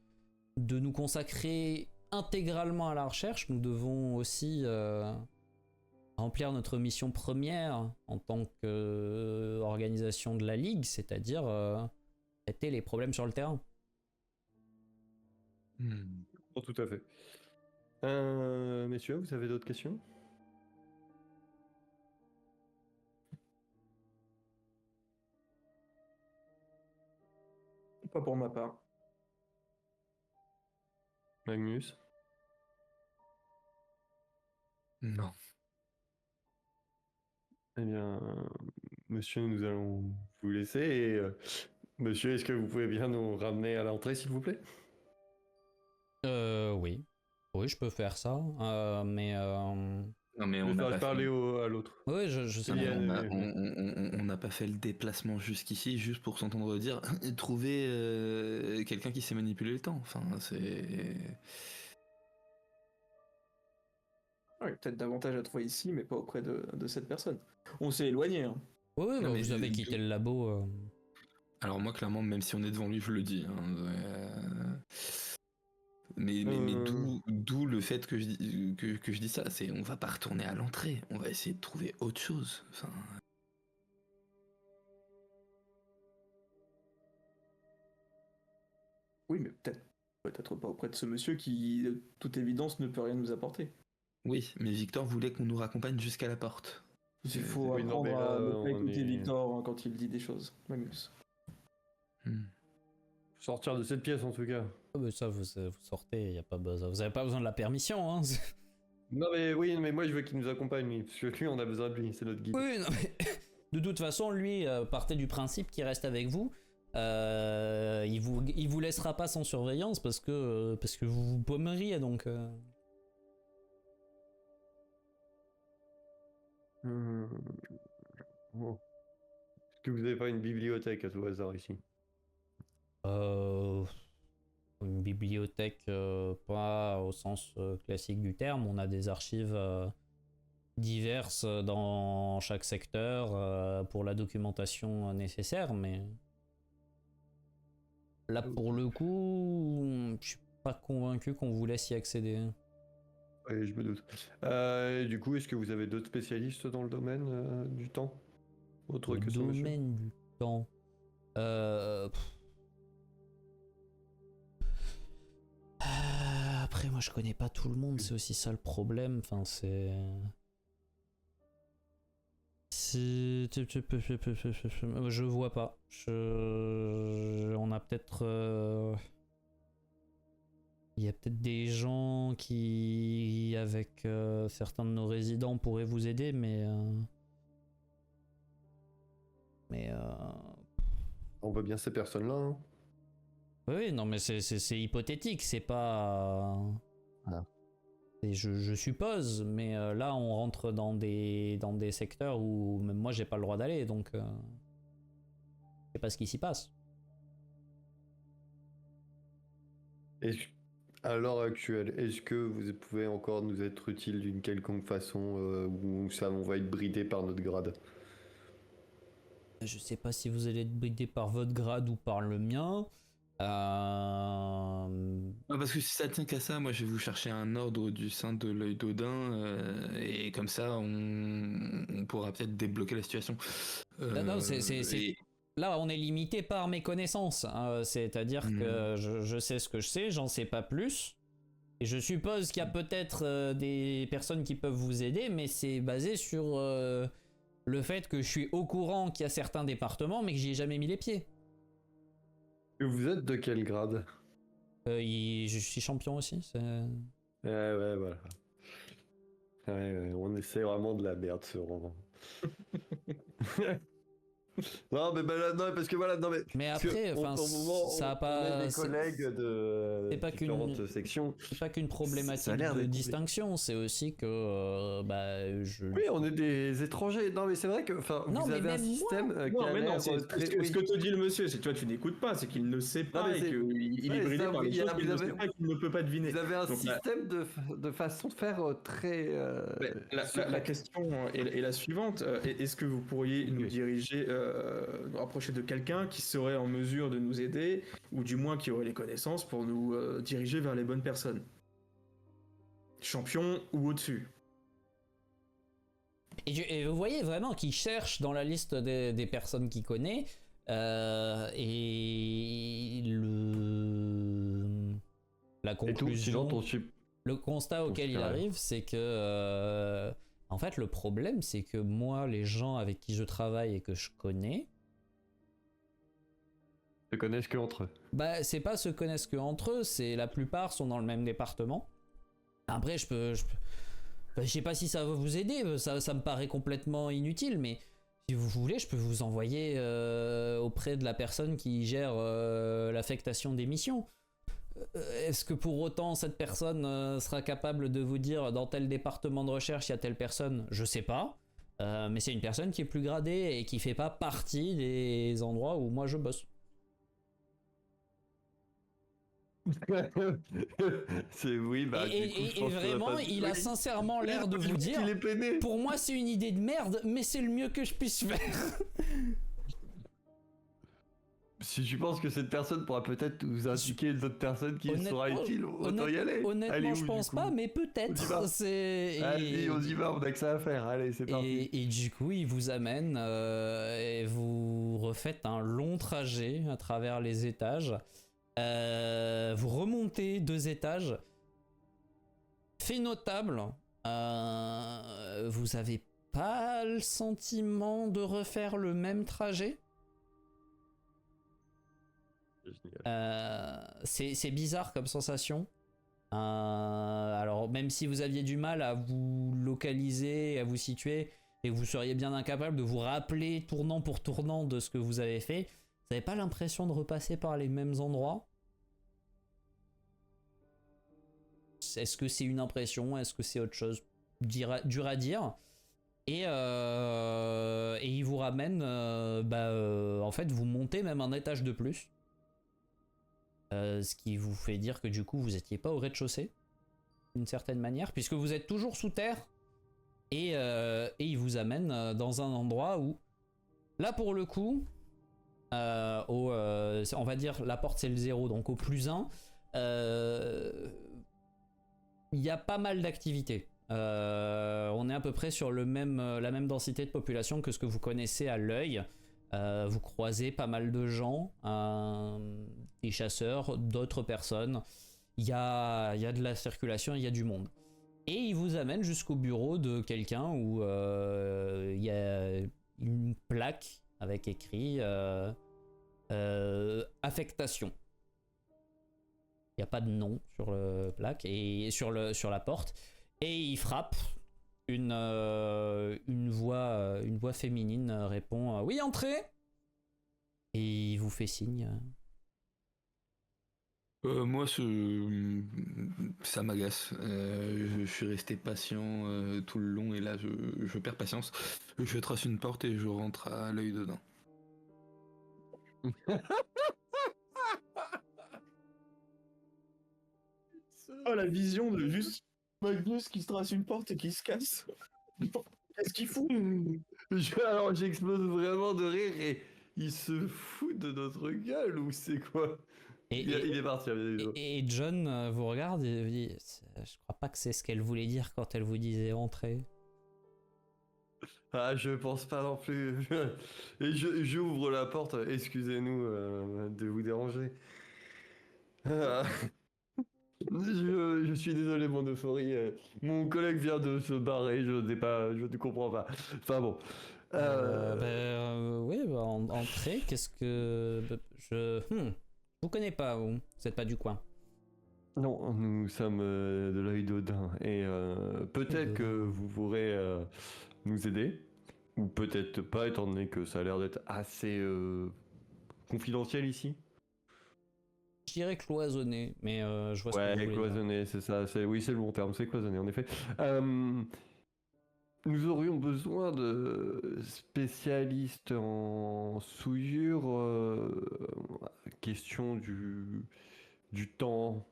de nous consacrer intégralement à la recherche. Nous devons aussi remplir notre mission première en tant qu'organisation de la Ligue, c'est-à-dire traiter les problèmes sur le terrain. Oh, tout à fait. Messieurs, vous avez d'autres questions? Pas pour ma part. Magnus? Non. Eh bien, monsieur, nous allons vous laisser. Et, monsieur, est-ce que vous pouvez bien nous ramener à l'entrée, s'il vous plaît? Oui. Oui, je peux faire ça, mais... Non, mais Je on vais n'a pas parler fait... à l'autre. Oui, je sais Non, mais bien. on n'a pas fait le déplacement jusqu'ici juste pour s'entendre dire trouver quelqu'un qui sait manipuler le temps. Enfin, c'est... Ouais, peut-être davantage à trouver ici, mais pas auprès de cette personne. On s'est éloigné. Hein. Oui, Non, bah, mais vous avez quitté le labo. Alors moi, clairement, même si on est devant lui, je le dis. Hein, mais d'où le fait que je dis ça, c'est on va pas retourner à l'entrée, on va essayer de trouver autre chose. Enfin, Oui, mais peut-être pas auprès de ce monsieur qui, de toute évidence, ne peut rien nous apporter. oui, mais Victor voulait qu'on nous raccompagne jusqu'à la porte. Il faut oui, non, apprendre mais là, à ne pas on écouter est- Victor hein, quand il dit des choses, Magnus. Sortir de cette pièce, en tout cas. Ah, mais ça, vous sortez, y a pas besoin. Vous avez pas besoin de la permission, hein. Non, mais oui, mais moi, je veux qu'il nous accompagne, lui, parce que lui, on a besoin de lui, c'est notre guide. Oui, non, mais de toute façon, lui partait du principe qu'il reste avec vous. Il vous laissera pas sans surveillance parce que vous vous paumeriez donc. Oh. Est-ce que vous n'avez pas une bibliothèque à tout hasard ici? Une bibliothèque, pas au sens classique du terme. On a des archives diverses dans chaque secteur pour la documentation nécessaire, mais là pour le coup, je suis pas convaincu qu'on vous laisse y accéder. Oui, je me doute. Du coup, est-ce que vous avez d'autres spécialistes dans le domaine du temps? Autre Le que ce monsieur? domaine du temps. Après, moi je connais pas tout le monde, c'est aussi ça le problème. Enfin, c'est. Je vois pas. On a peut-être. Il y a peut-être des gens qui, avec certains de nos résidents, pourraient vous aider, mais. On voit bien ces personnes-là. Hein. Oui, non, mais c'est hypothétique, c'est pas. Voilà. Je suppose, mais là on rentre dans des secteurs où même moi j'ai pas le droit d'aller, donc je sais pas ce qui s'y passe. À l'heure actuelle, est-ce que vous pouvez encore nous être utile d'une quelconque façon ou ça, on va être bridé par notre grade? Je sais pas si vous allez être bridé par votre grade ou par le mien. Ah, parce que si ça tient qu'à ça, moi je vais vous chercher un ordre du sein de l'œil d'Odin et comme ça on pourra peut-être débloquer la situation. Non, là on est limité par mes connaissances, hein. C'est-à-dire que je sais ce que je sais, j'en sais pas plus. Et je suppose qu'il y a peut-être des personnes qui peuvent vous aider, mais c'est basé sur le fait que je suis au courant qu'il y a certains départements, mais que j'y ai jamais mis les pieds. Vous êtes de quel grade? Je suis champion aussi. Ouais, voilà. Ouais, on essaie vraiment de la merde ce roman. Non, mais là, non, parce que voilà, non, mais. Mais parce que après, enfin, au moment ça a où pas. on est des collègues de c'est pas qu'une- différentes sections. C'est pas qu'une Ça problématique a l'air de d'être distinction, c'est aussi que je. Oui, on est des étrangers. Non, mais c'est vrai que, enfin, Non, vous mais avez un même moi. système qui Non, a mais non, l'air c'est très. ce que te dit le monsieur, c'est que toi tu n'écoutes pas, c'est qu'il ne sait pas mais et c'est- qu'il est ouais, bridé ça, par oui, des il y a- choses qu'il vous ne sait avez- pas, qu'il ne peut pas deviner. Vous avez un Donc, système de façon de faire très. mais la secrète. question est la suivante. Est-ce que vous pourriez nous diriger, nous rapprocher de quelqu'un qui serait en mesure de nous aider, ou du moins qui aurait les connaissances pour nous diriger vers les bonnes personnes? Champion ou au-dessus? Et vous voyez vraiment qu'il cherche dans la liste des personnes qu'il connaît. Et la Et tout, conclusion, sinon ton sup. le constat auquel il super. arrive, c'est que en fait le problème, c'est que moi, les gens avec qui je travaille et que je connais, Se connaissent que entre eux. bah c'est pas se connaissent que entre eux, c'est la plupart sont dans le même département. Après, je sais pas si ça va vous aider, ça me paraît complètement inutile, mais si vous voulez, je peux vous envoyer auprès de la personne qui gère l'affectation des missions. Est-ce que pour autant cette personne sera capable de vous dire dans tel département de recherche il y a telle personne? Je sais pas. Mais c'est une personne qui est plus gradée et qui fait pas partie des endroits où moi je bosse. C'est oui, bah. Et du coup, je et pense que ça vraiment, passe- il a Oui. sincèrement l'air de vous dire. Il est peiné. Pour moi, c'est une idée de merde, mais c'est le mieux que je puisse faire. Si je pense que cette personne pourra peut-être vous indiquer d'autres personnes qui sera utile, autant y aller. Honnêtement, Allez, où, je du pense coup pas, mais On y va. peut-être. Allez, on y va, on a que ça à faire. Allez, c'est parti. Et du coup, il vous amène et vous refaites un long trajet à travers les étages. Vous remontez 2 étages. Fait notable, vous avez pas le sentiment de refaire le même trajet. C'est bizarre comme sensation. Alors même si vous aviez du mal à vous localiser, à vous situer, et que vous seriez bien incapable de vous rappeler tournant pour tournant de ce que vous avez fait, vous n'avez pas l'impression de repasser par les mêmes endroits? Est-ce que c'est une impression? Est-ce que c'est autre chose? Dur à dire. Et il vous ramène, en fait, vous montez même un étage de plus. Ce qui vous fait dire que du coup, vous n'étiez pas au rez-de-chaussée, d'une certaine manière, puisque vous êtes toujours sous terre. Et il vous amène dans un endroit où, là pour le coup, on va dire la porte c'est le 0, donc au plus 1, il y a pas mal d'activités. On est à peu près sur la même densité de population que ce que vous connaissez à l'œil. Vous croisez pas mal de gens, des chasseurs, d'autres personnes. Il y a de la circulation, il y a du monde. Et il vous amène jusqu'au bureau de quelqu'un où il y a une plaque avec écrit affectation. Il n'y a pas de nom sur la plaque et sur la porte. Et il frappe. Une voix féminine répond oui, entrez. Et il vous fait signe. Moi, ça m'agace. Je suis resté patient tout le long et là, je perds patience. Je trace une porte et je rentre à l'œil dedans. Oh, la vision de juste Magnus qui se trace une porte et qui se casse. Qu'est-ce qu'il fout? Alors j'explose vraiment de rire et il se fout de notre gueule ou c'est quoi? Il est parti. Et John vous regarde et dit je crois pas que c'est ce qu'elle voulait dire quand elle vous disait entrer. Ah, je pense pas non plus. Et j'ouvre la porte. Excusez-nous de vous déranger. Ah. Je suis désolé, mon euphorie. Mon collègue vient de se barrer. Je ne comprends pas. Enfin bon. Oui, entrez. Qu'est-ce que je vous connais pas, vous êtes pas du coin. Non, nous sommes de l'œil d'Odin et peut-être que vous pourrez nous aider. Ou peut-être pas, étant donné que ça a l'air d'être assez confidentiel ici. Je dirais cloisonné, mais je vois ce que vous Ouais, voulez dire. cloisonné, c'est ça. Oui, c'est le bon terme, c'est cloisonné, en effet. Nous aurions besoin de spécialistes en souillure. Question du temps.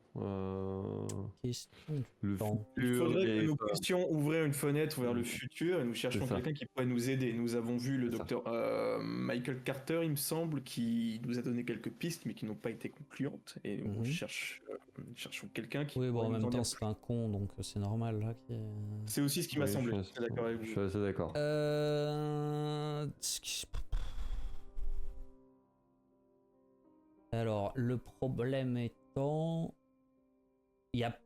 Question du Le temps. Il futur. faudrait que et- nous puissions ouvrir une fenêtre vers le futur et nous cherchions ça. quelqu'un qui pourrait nous aider. Nous avons vu le C'est ça. docteur Michael Carter, il me semble, qui nous a donné quelques pistes mais qui n'ont pas été concluantes. Et Mhm. nous cherchons quelqu'un qui Oui, bon, pourrait en nous même en temps, dire c'est un con, donc c'est normal là. C'est aussi ce qui m'a Oui, semblé. je Je suis d'accord avec je vous. suis assez d'accord. Alors, le problème étant, il y a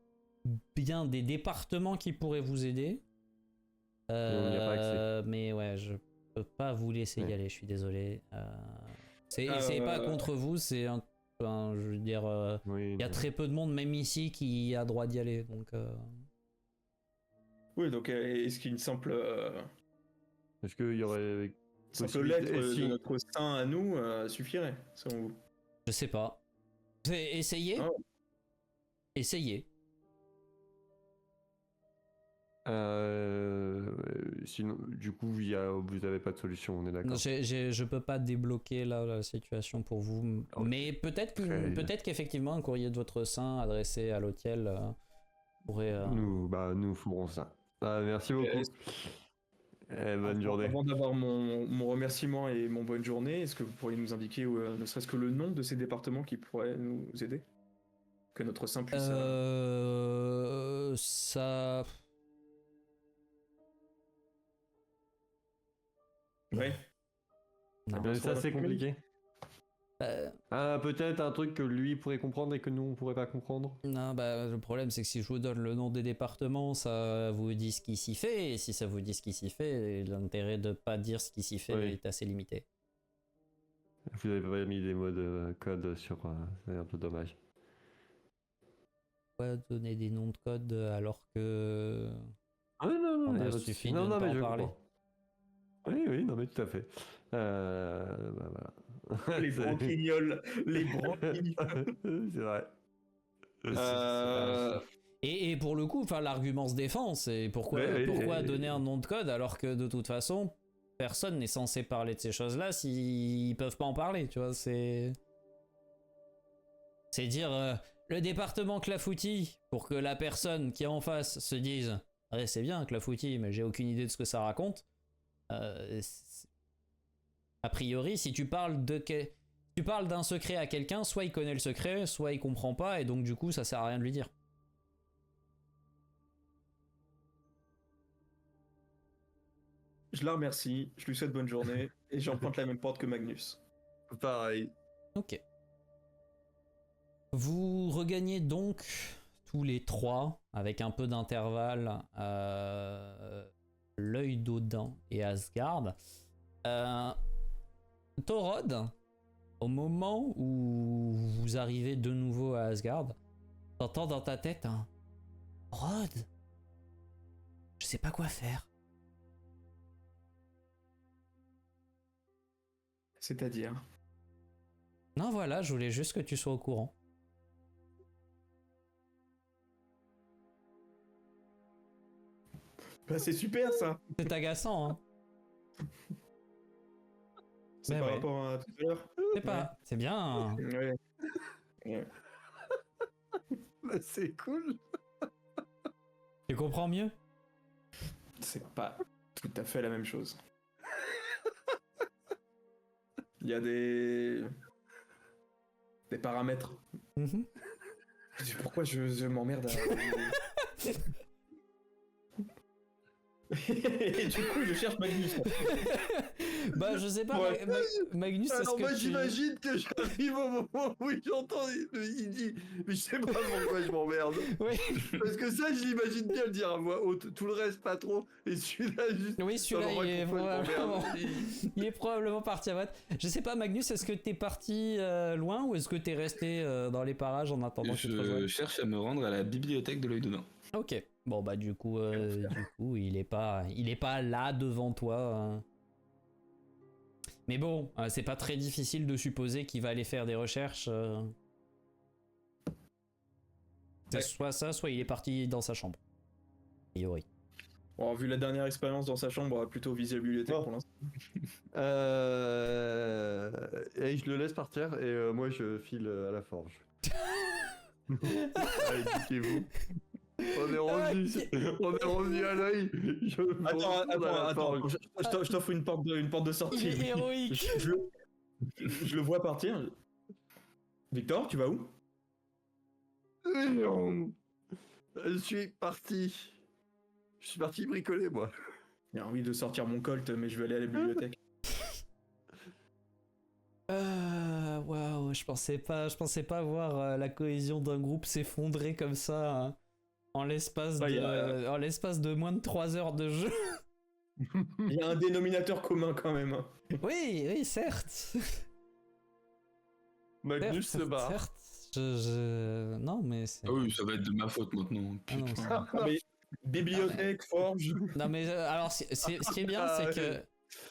bien des départements qui pourraient vous aider. on n'y a pas accès. Mais ouais, je peux pas vous laisser y Ouais. aller, je suis désolé. C'est pas contre vous, c'est je veux dire, Oui, il y a très peu de monde, même ici, qui a droit d'y aller. Donc, Oui, donc est-ce qu'une simple Est-ce qu'il y aurait lettre et de si- notre sein à nous suffirait, selon vous? je sais pas. Essayez. Oh. Essayez. Sinon, du coup, vous avez pas de solution, on est Non, d'accord. je peux pas débloquer là la situation pour vous, Ok. mais peut-être Très bien. qu'effectivement un courrier de votre sein adressé à l'hôtel pourrait. Nous ferons ça. Merci beaucoup. Est-ce- Bonne journée. Avant d'avoir mon remerciement et mon bonne journée, est-ce que vous pourriez nous indiquer ne serait-ce que le nom de ces départements qui pourraient nous aider? Que notre sein puisse... Ça. Ouais. Non. Mais ça, c'est compliqué. Euh, Peut-être un truc que lui pourrait comprendre et que nous, on pourrait pas comprendre. Non, bah, le problème c'est que si je vous donne le nom des départements, ça vous dit ce qui s'y fait, et si ça vous dit ce qui s'y fait, l'intérêt de pas dire ce qui s'y fait Oui. est assez limité. Vous avez pas mis des mots de code sur... c'est un peu dommage. Pourquoi donner des noms de code alors que. Ah non, On il y a pas de suffi souci. de ne pas mais en je parler. comprends. Oui, non mais tout à fait. Voilà. Les branquignoles. Les branquignoles. C'est vrai. Et pour le coup, enfin, l'argument se défend, c'est pourquoi donner un nom de code alors que de toute façon, personne n'est censé parler de ces choses-là s'ils peuvent pas en parler, tu vois, c'est dire le département Clafoutis pour que la personne qui est en face se dise ouais, c'est bien Clafoutis, mais j'ai aucune idée de ce que ça raconte. A priori, si tu parles d'un secret à quelqu'un, soit il connaît le secret, soit il comprend pas, et donc du coup, ça sert à rien de lui dire. Je la remercie, je lui souhaite bonne journée, et j'emprunte la même porte que Magnus. Pareil. Ok. Vous regagnez donc tous les trois, avec un peu d'intervalle, l'œil d'Odin et Asgard. Thorod, au moment où vous arrivez de nouveau à Asgard, t'entends dans ta tête un Thorod, je sais pas quoi faire. C'est-à-dire? Non, voilà, je voulais juste que tu sois au courant. Bah, c'est super ça! C'est agaçant, hein. C'est Mais par ouais. rapport à tout à l'heure? C'est pas, c'est bien. Ouais. Ouais. Bah, c'est cool. Tu comprends mieux? C'est pas tout à fait la même chose. Il y a des paramètres. Mhm. Pourquoi je m'emmerde à... Et du coup, je cherche Magnus. Bah, je sais pas, Ouais. Magnus, est-ce Alors que moi tu... j'imagine que j'arrive au moment où j'entends, il dit, mais je sais pas pourquoi je m'emmerde. Oui, Parce que ça, je l'imagine bien le dire à voix haute. Tout le reste, pas trop. Et celui-là, juste. oui, celui-là, Savoir il est pourquoi je probablement... m'emmerde. il est probablement parti à droite. Je sais pas, Magnus, est-ce que t'es parti loin ou est-ce que t'es resté dans les parages en attendant qu'il te Je rejoigne? cherche à me rendre à la bibliothèque de l'œil de Nain. Ok. Bon, bah, du coup, il est pas là devant toi. Mais bon, c'est pas très difficile de supposer qu'il va aller faire des recherches. C'est soit ça, soit il est parti dans sa chambre. A priori. Bon, vu la dernière expérience dans sa chambre, on va plutôt viser la bibliothèque pour l'instant. Et je le laisse partir et moi je file à la forge. Allez, piquez-vous. On est revenu à l'œil. Attends, je t'offre une porte de sortie. Il est héroïque. Je le vois partir. Victor, tu vas où? Je suis parti. Je suis parti bricoler, moi. J'ai envie de sortir mon colt, mais je vais aller à la bibliothèque. Waouh, je pensais pas voir la cohésion d'un groupe s'effondrer comme ça hein, en l'espace de moins de 3 heures de jeu. Il y a un dénominateur commun quand même. Hein. Oui, certes. Magnus se barre. Certes, non mais c'est... Ah oui, ça va être de ma faute maintenant. Ah non, Putain. Mais bibliothèque, forge. Non mais alors, ce qui est bien, c'est que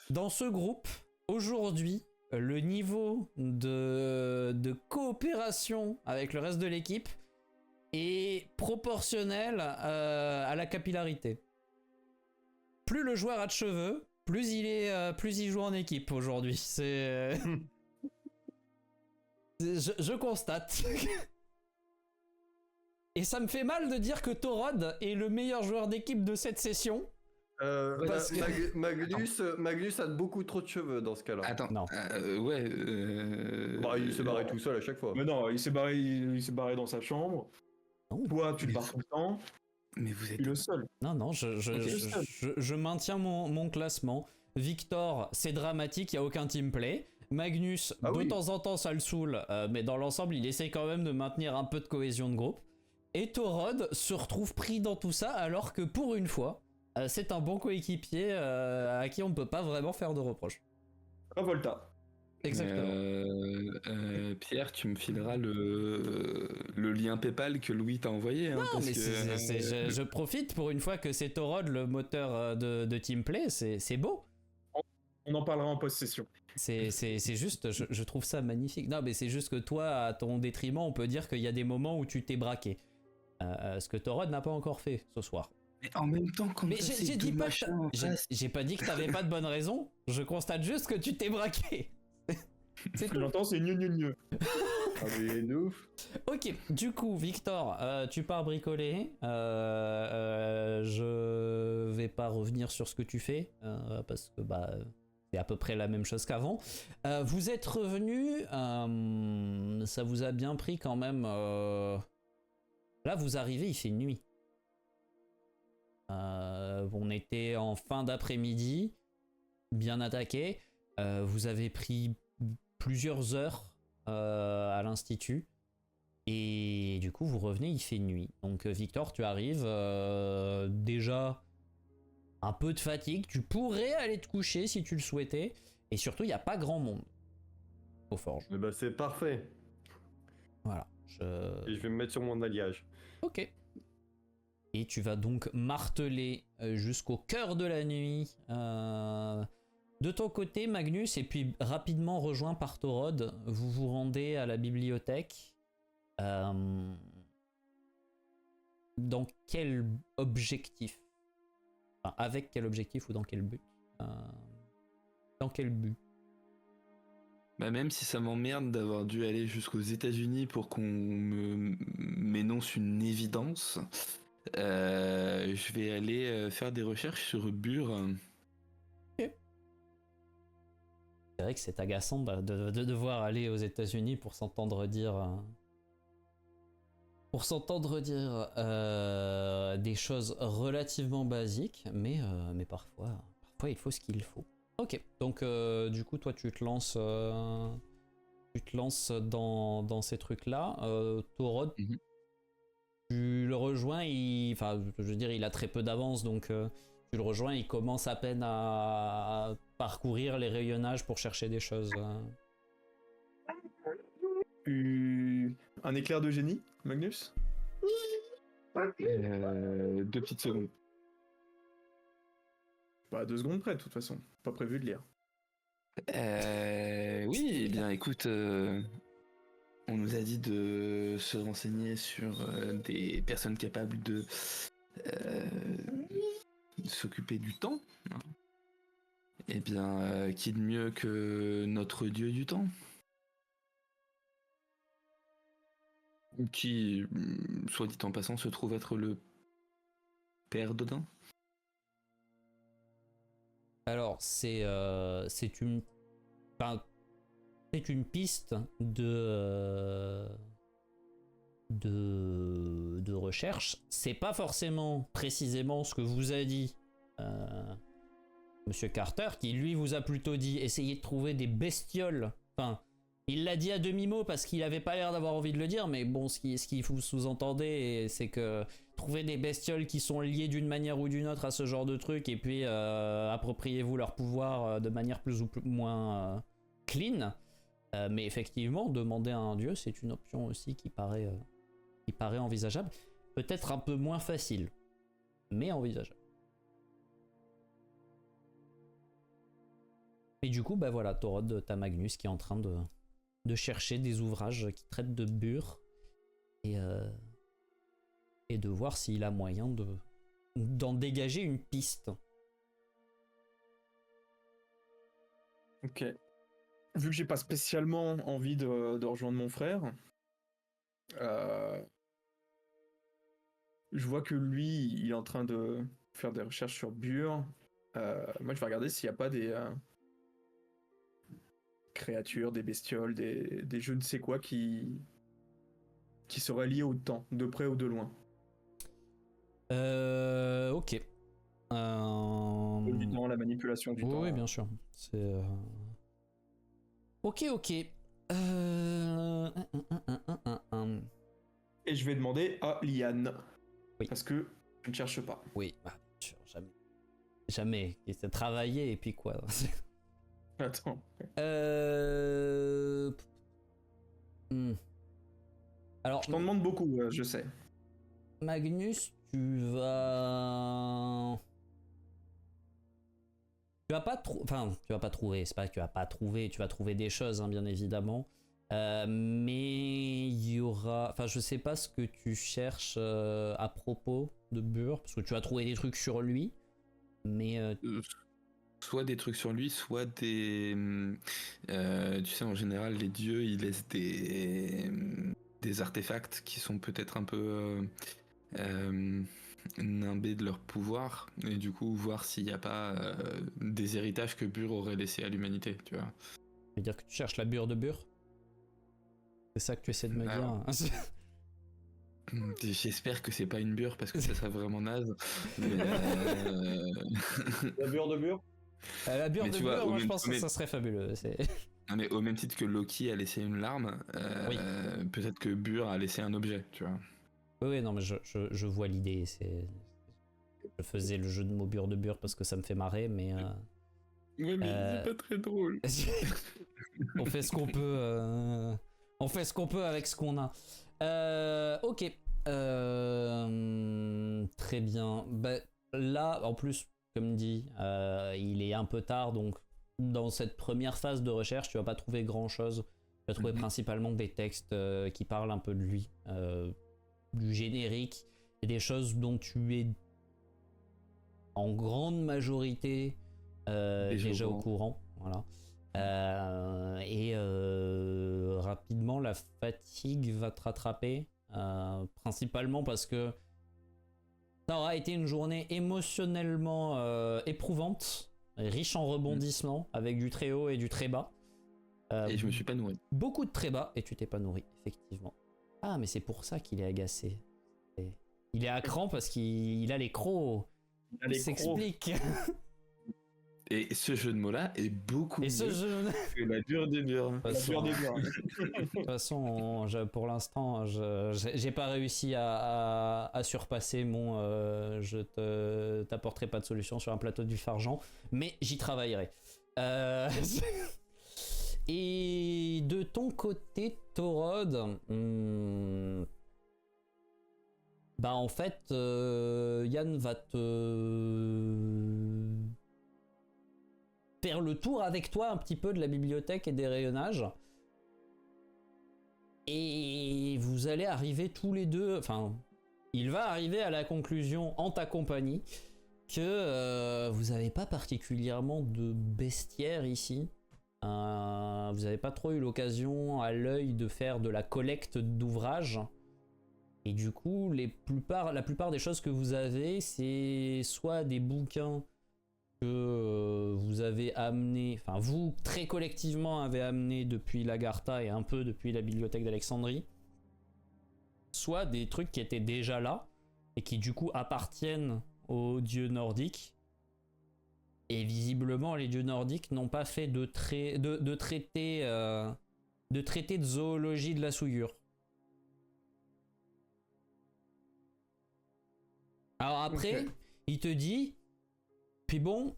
dans ce groupe, aujourd'hui, le niveau de coopération avec le reste de l'équipe est proportionnel à la capillarité. Plus le joueur a de cheveux, plus il joue en équipe aujourd'hui. C'est... je constate. Et ça me fait mal de dire que Torod est le meilleur joueur d'équipe de cette session. Magnus a beaucoup trop de cheveux dans ce cas-là. Attends, Non. Ouais. Bah, il s'est barré tout seul à chaque fois. Mais non, il s'est barré dans sa chambre. Non. Toi, tu te barres tout le temps. Mais vous êtes Tu es le seul. Non, je maintiens mon classement. Victor, c'est dramatique, il n'y a aucun teamplay. Magnus, de temps en temps, ça le saoule, mais dans l'ensemble, il essaie quand même de maintenir un peu de cohésion de groupe. Et Torod se retrouve pris dans tout ça, alors que pour une fois, c'est un bon coéquipier à qui on ne peut pas vraiment faire de reproches. Volta. Exactement. Pierre, tu me fileras le lien PayPal que Louis t'a envoyé. Hein, Non, parce mais que... je profite pour une fois que c'est Torod le moteur de Teamplay, c'est beau. On en parlera en post-session. C'est juste, je trouve ça magnifique. Non, mais c'est juste que toi, à ton détriment, on peut dire qu'il y a des moments où tu t'es braqué. Ce que Torod n'a pas encore fait ce soir. Mais en même temps, quand Mais j'ai pas dit que t'avais pas de bonne raison. Je constate juste que tu t'es braqué. Ce que j'entends, c'est gneu. Ah, mais il est ouf. Ok, du coup, Victor, tu pars bricoler. Je vais pas revenir sur ce que tu fais parce que c'est à peu près la même chose qu'avant. Vous êtes revenu, ça vous a bien pris quand même. Là, vous arrivez, il fait nuit. On était en fin d'après-midi, bien attaqué. Vous avez pris plusieurs heures à l'institut et du coup vous revenez, il fait nuit. Donc Victor, tu arrives déjà un peu de fatigue, tu pourrais aller te coucher si tu le souhaitais et surtout il n'y a pas grand monde aux forges. Mais bah c'est parfait. Voilà. Et je vais me mettre sur mon alliage. Ok. Et tu vas donc marteler jusqu'au cœur de la nuit. De ton côté, Magnus, et puis rapidement rejoint par Torod, vous vous rendez à la bibliothèque. Dans quel objectif? Enfin, avec quel objectif ou dans quel but? Dans quel but? Bah même si ça m'emmerde d'avoir dû aller jusqu'aux États-Unis pour qu'on m'énonce une évidence, je vais aller faire des recherches sur Bure. C'est vrai que c'est agaçant de devoir aller aux États-Unis pour s'entendre dire. Des choses relativement basiques, mais parfois il faut ce qu'il faut. Ok, donc du coup toi tu te lances dans ces trucs-là. Torod, tu le rejoins, il a très peu d'avance, donc tu le rejoins, il commence à peine à parcourir les rayonnages pour chercher des choses. Un éclair de génie, Magnus? 2 petites secondes. 2 secondes près, de toute façon. Pas prévu de lire. Oui, eh bien écoute, on nous a dit de se renseigner sur des personnes capables de s'occuper du temps. Hein. Eh bien, qui de mieux que notre dieu du temps? Qui, soit dit en passant, se trouve être le père d'Odin. Alors, c'est une... Enfin, c'est une piste de recherche. C'est pas forcément précisément ce que vous a dit Monsieur Carter, qui lui vous a plutôt dit essayez de trouver des bestioles. Enfin, il l'a dit à demi-mot parce qu'il avait pas l'air d'avoir envie de le dire, mais bon, ce qui vous sous-entendez, c'est que trouver des bestioles qui sont liées d'une manière ou d'une autre à ce genre de truc, et puis appropriez-vous leur pouvoir de manière plus ou moins clean. Mais effectivement, demander à un dieu, c'est une option aussi qui paraît envisageable. Peut-être un peu moins facile, mais envisageable. Et du coup, bah voilà, Thorod, t'as Magnus qui est en train de chercher des ouvrages qui traitent de Bure et de voir s'il a moyen d'en dégager une piste. Ok. Vu que j'ai pas spécialement envie de rejoindre mon frère, je vois que lui, il est en train de faire des recherches sur Bure. Moi, je vais regarder s'il n'y a pas des créatures, des bestioles, des je ne sais quoi qui seraient liées au temps, de près ou de loin. Ok. Du temps, la manipulation du temps. Oui, bien sûr. C'est... Ok. Et je vais demander à Liane. Oui. Parce que je ne cherche pas. Oui, bah, bien sûr, jamais. Jamais. Il s'est travaillé et puis quoi. Attends. Alors, je t'en demande beaucoup, je sais. Magnus, tu vas pas tu vas pas trouver, c'est pas que tu vas pas trouver, tu vas trouver des choses, hein, bien évidemment. Mais il y aura... Enfin, je sais pas ce que tu cherches à propos de Bure, parce que tu vas trouver des trucs sur lui, mais... Soit des trucs sur lui, soit des... tu sais, en général, les dieux, ils laissent des artefacts qui sont peut-être un peu nimbés de leur pouvoir, et du coup, voir s'il n'y a pas des héritages que Bure aurait laissés à l'humanité, tu vois. Ça veut dire que tu cherches la Bure de Bure? C'est ça que tu essaies de me dire? J'espère que c'est pas une Bure, parce que ça serait vraiment naze. Mais, La Bure de Bure? La Bure de Bure, moi je pense que ça serait fabuleux. Non, mais au même titre que Loki a laissé une larme, oui. Peut-être que Bure a laissé un objet, tu vois. Oui, non, mais je vois l'idée. Je faisais le jeu de mots Bure de Bure parce que ça me fait marrer, mais... Oui, mais c'est pas très drôle. On fait ce qu'on peut. On fait ce qu'on peut avec ce qu'on a. Ok. Très bien. Bah, là, en plus, comme dit, il est un peu tard, donc dans cette première phase de recherche, tu vas pas trouver grand chose. Tu vas trouver principalement des textes qui parlent un peu de lui, du générique, et des choses dont tu es en grande majorité déjà au courant. Voilà. Rapidement, la fatigue va te rattraper, principalement parce que ça aura été une journée émotionnellement éprouvante, riche en rebondissements, avec du très haut et du très bas. Et je me suis pas nourri. Beaucoup de très bas, et tu t'es pas nourri, effectivement. Ah, mais c'est pour ça qu'il est agacé. Il est à cran parce qu'il a les crocs. Il s'explique. Et ce jeu de mots-là est beaucoup mieux que la Bure de Bure. De toute façon, pour l'instant, j'ai pas réussi à surpasser mon je t'apporterai pas de solution sur un plateau du Fargent, mais j'y travaillerai. Et de ton côté, Thorod, bah en fait, Yann va te... faire le tour avec toi un petit peu de la bibliothèque et des rayonnages. Et vous allez arriver tous les deux, enfin, il va arriver à la conclusion en ta compagnie que vous n'avez pas particulièrement de bestiaire ici. Vous n'avez pas trop eu l'occasion à l'œil de faire de la collecte d'ouvrages. Et du coup, la plupart des choses que vous avez, c'est soit des bouquins que vous avez amenés, enfin vous très collectivement avez amené depuis l'Agartha et un peu depuis la bibliothèque d'Alexandrie, soit des trucs qui étaient déjà là et qui du coup appartiennent aux dieux nordiques. Et visiblement, les dieux nordiques n'ont pas fait de traité de zoologie de la souillure. Alors après, il te dit, puis bon,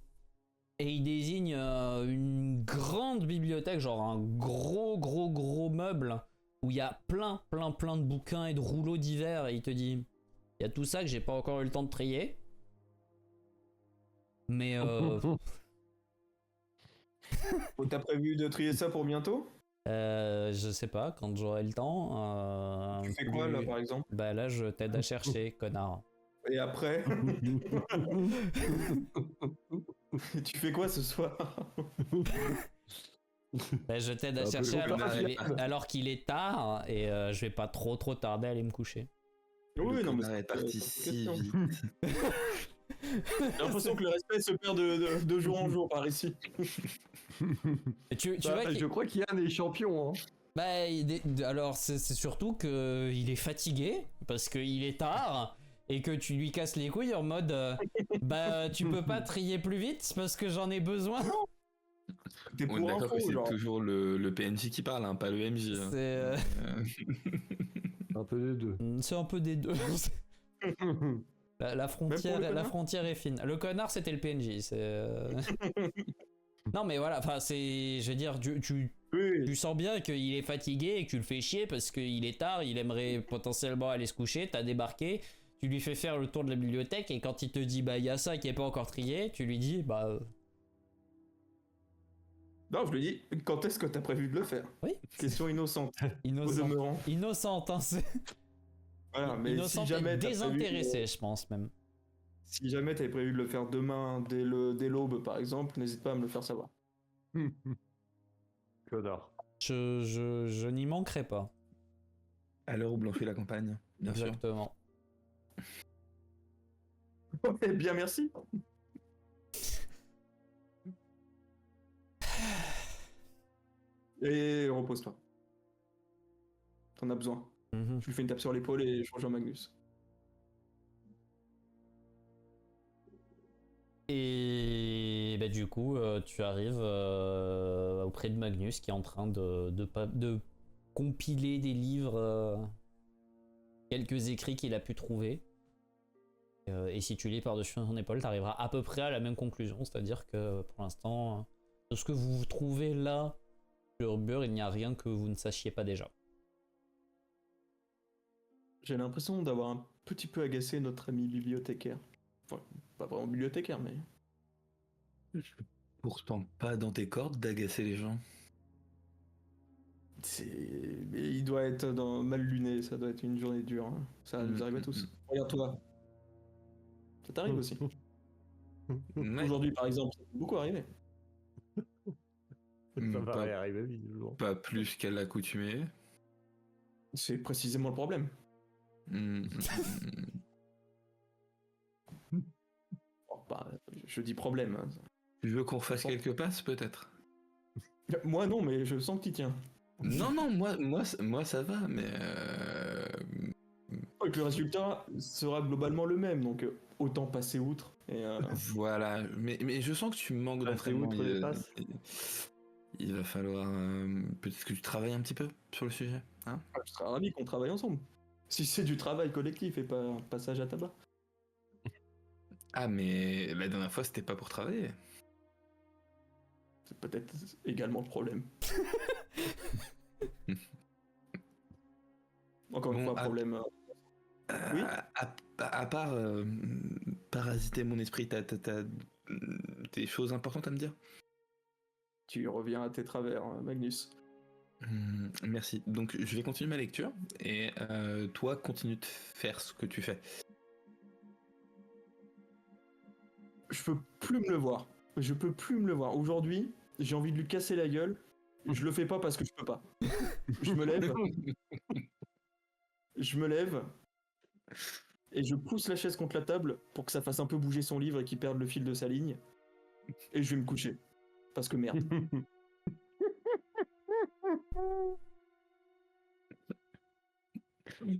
et il désigne une grande bibliothèque, genre un gros meuble où il y a plein de bouquins et de rouleaux divers, et il te dit, il y a tout ça que j'ai pas encore eu le temps de trier. Mais T'as prévu de trier ça pour bientôt? je sais pas, quand j'aurai le temps. Tu fais quoi là par exemple? Bah là, je t'aide à chercher, connard. Et après? Tu fais quoi ce soir? Bah, je t'aide à Un peu chercher long, alors qu'il est tard et je vais pas trop tarder à aller me coucher. Oui, non, mais connard est parti si vite. j'ai l'impression que le respect se perd de jour en jour par ici. Et tu Bah, vois je crois qu'il y a des champions. Hein. bah, alors c'est surtout que il est fatigué parce qu'il est tard et que tu lui casses les couilles en mode bah tu peux pas trier plus vite parce que j'en ai besoin. T'es On est pour d'accord info, que c'est genre. toujours le PNJ qui parle, hein, pas le MJ. Hein. C'est Un peu des deux. c'est un peu des deux. La frontière, Même pour le la connard frontière est fine. Le connard, c'était le PNJ. Non, mais voilà, enfin, c'est. Je veux dire, Oui. tu sens bien qu'il est fatigué et que tu le fais chier parce qu'il est tard, il aimerait potentiellement aller se coucher. T'as débarqué, tu lui fais faire le tour de la bibliothèque et quand il te dit, bah, il y a ça qui est pas encore trié, tu lui dis, bah. Non, je lui dis, quand est-ce que t'as prévu de le faire? Oui. Question innocente. Au Innocent. demeurant. Innocente, hein, c'est. Voilà, mais Innocente si jamais et t'as prévu, désintéressée, je pense même. si jamais t'avais prévu de le faire demain, dès l'aube par exemple, n'hésite pas à me le faire savoir. Connard. Je n'y manquerai pas. À l'heure où blanchit la campagne, bien sûr. Exactement. Eh bien, merci. Et repose-toi. T'en as besoin. Mhm. Je lui fais une tape sur l'épaule et je rejoins Magnus. Et bah, du coup, tu arrives auprès de Magnus qui est en train de compiler des livres, quelques écrits qu'il a pu trouver. Et si tu lis par-dessus son épaule, tu arriveras à peu près à la même conclusion, c'est-à-dire que pour l'instant, de ce que vous trouvez là sur Bur, il n'y a rien que vous ne sachiez pas déjà. J'ai l'impression d'avoir un petit peu agacé notre ami bibliothécaire. Enfin, pas vraiment bibliothécaire, mais... Pourtant pas dans tes cordes d'agacer les gens. Mais il doit être mal luné, ça doit être une journée dure. Hein. Ça nous arrive à tous. Regarde-toi. Ça t'arrive aussi. Ouais. Aujourd'hui, par exemple, ça peut beaucoup arrivé. Ça va Pas- arriver visiblement. Pas plus qu'à l'accoutumée. C'est précisément le problème. Oh, bah, je dis problème. Hein. Tu veux qu'on fasse quelques passes peut-être? Moi non, mais je sens que t'y tiens. Non, moi ça va, mais Et que le résultat sera globalement le même, donc autant passer outre. Et, voilà. Mais je sens que tu manques Passer d'entraînement. outre les passes. Il va falloir peut-être que tu travailles un petit peu sur le sujet. Hein, je serais ravi qu'on travaille ensemble. Si c'est du travail collectif et pas un passage à tabac. ah, mais la dernière fois, c'était pas pour travailler. C'est peut-être également le problème. Encore une Bon, fois, problème. Oui. À part parasiter mon esprit, t'as des choses importantes à me dire? Tu reviens à tes travers, Magnus. Merci. Donc je vais continuer ma lecture et toi continue de faire ce que tu fais. Je peux plus me le voir. Je peux plus me le voir. Aujourd'hui, j'ai envie de lui casser la gueule. Je le fais pas parce que je peux pas. Je me lève. Je me lève. Et je pousse la chaise contre la table pour que ça fasse un peu bouger son livre et qu'il perde le fil de sa ligne. Et je vais me coucher. Parce que merde.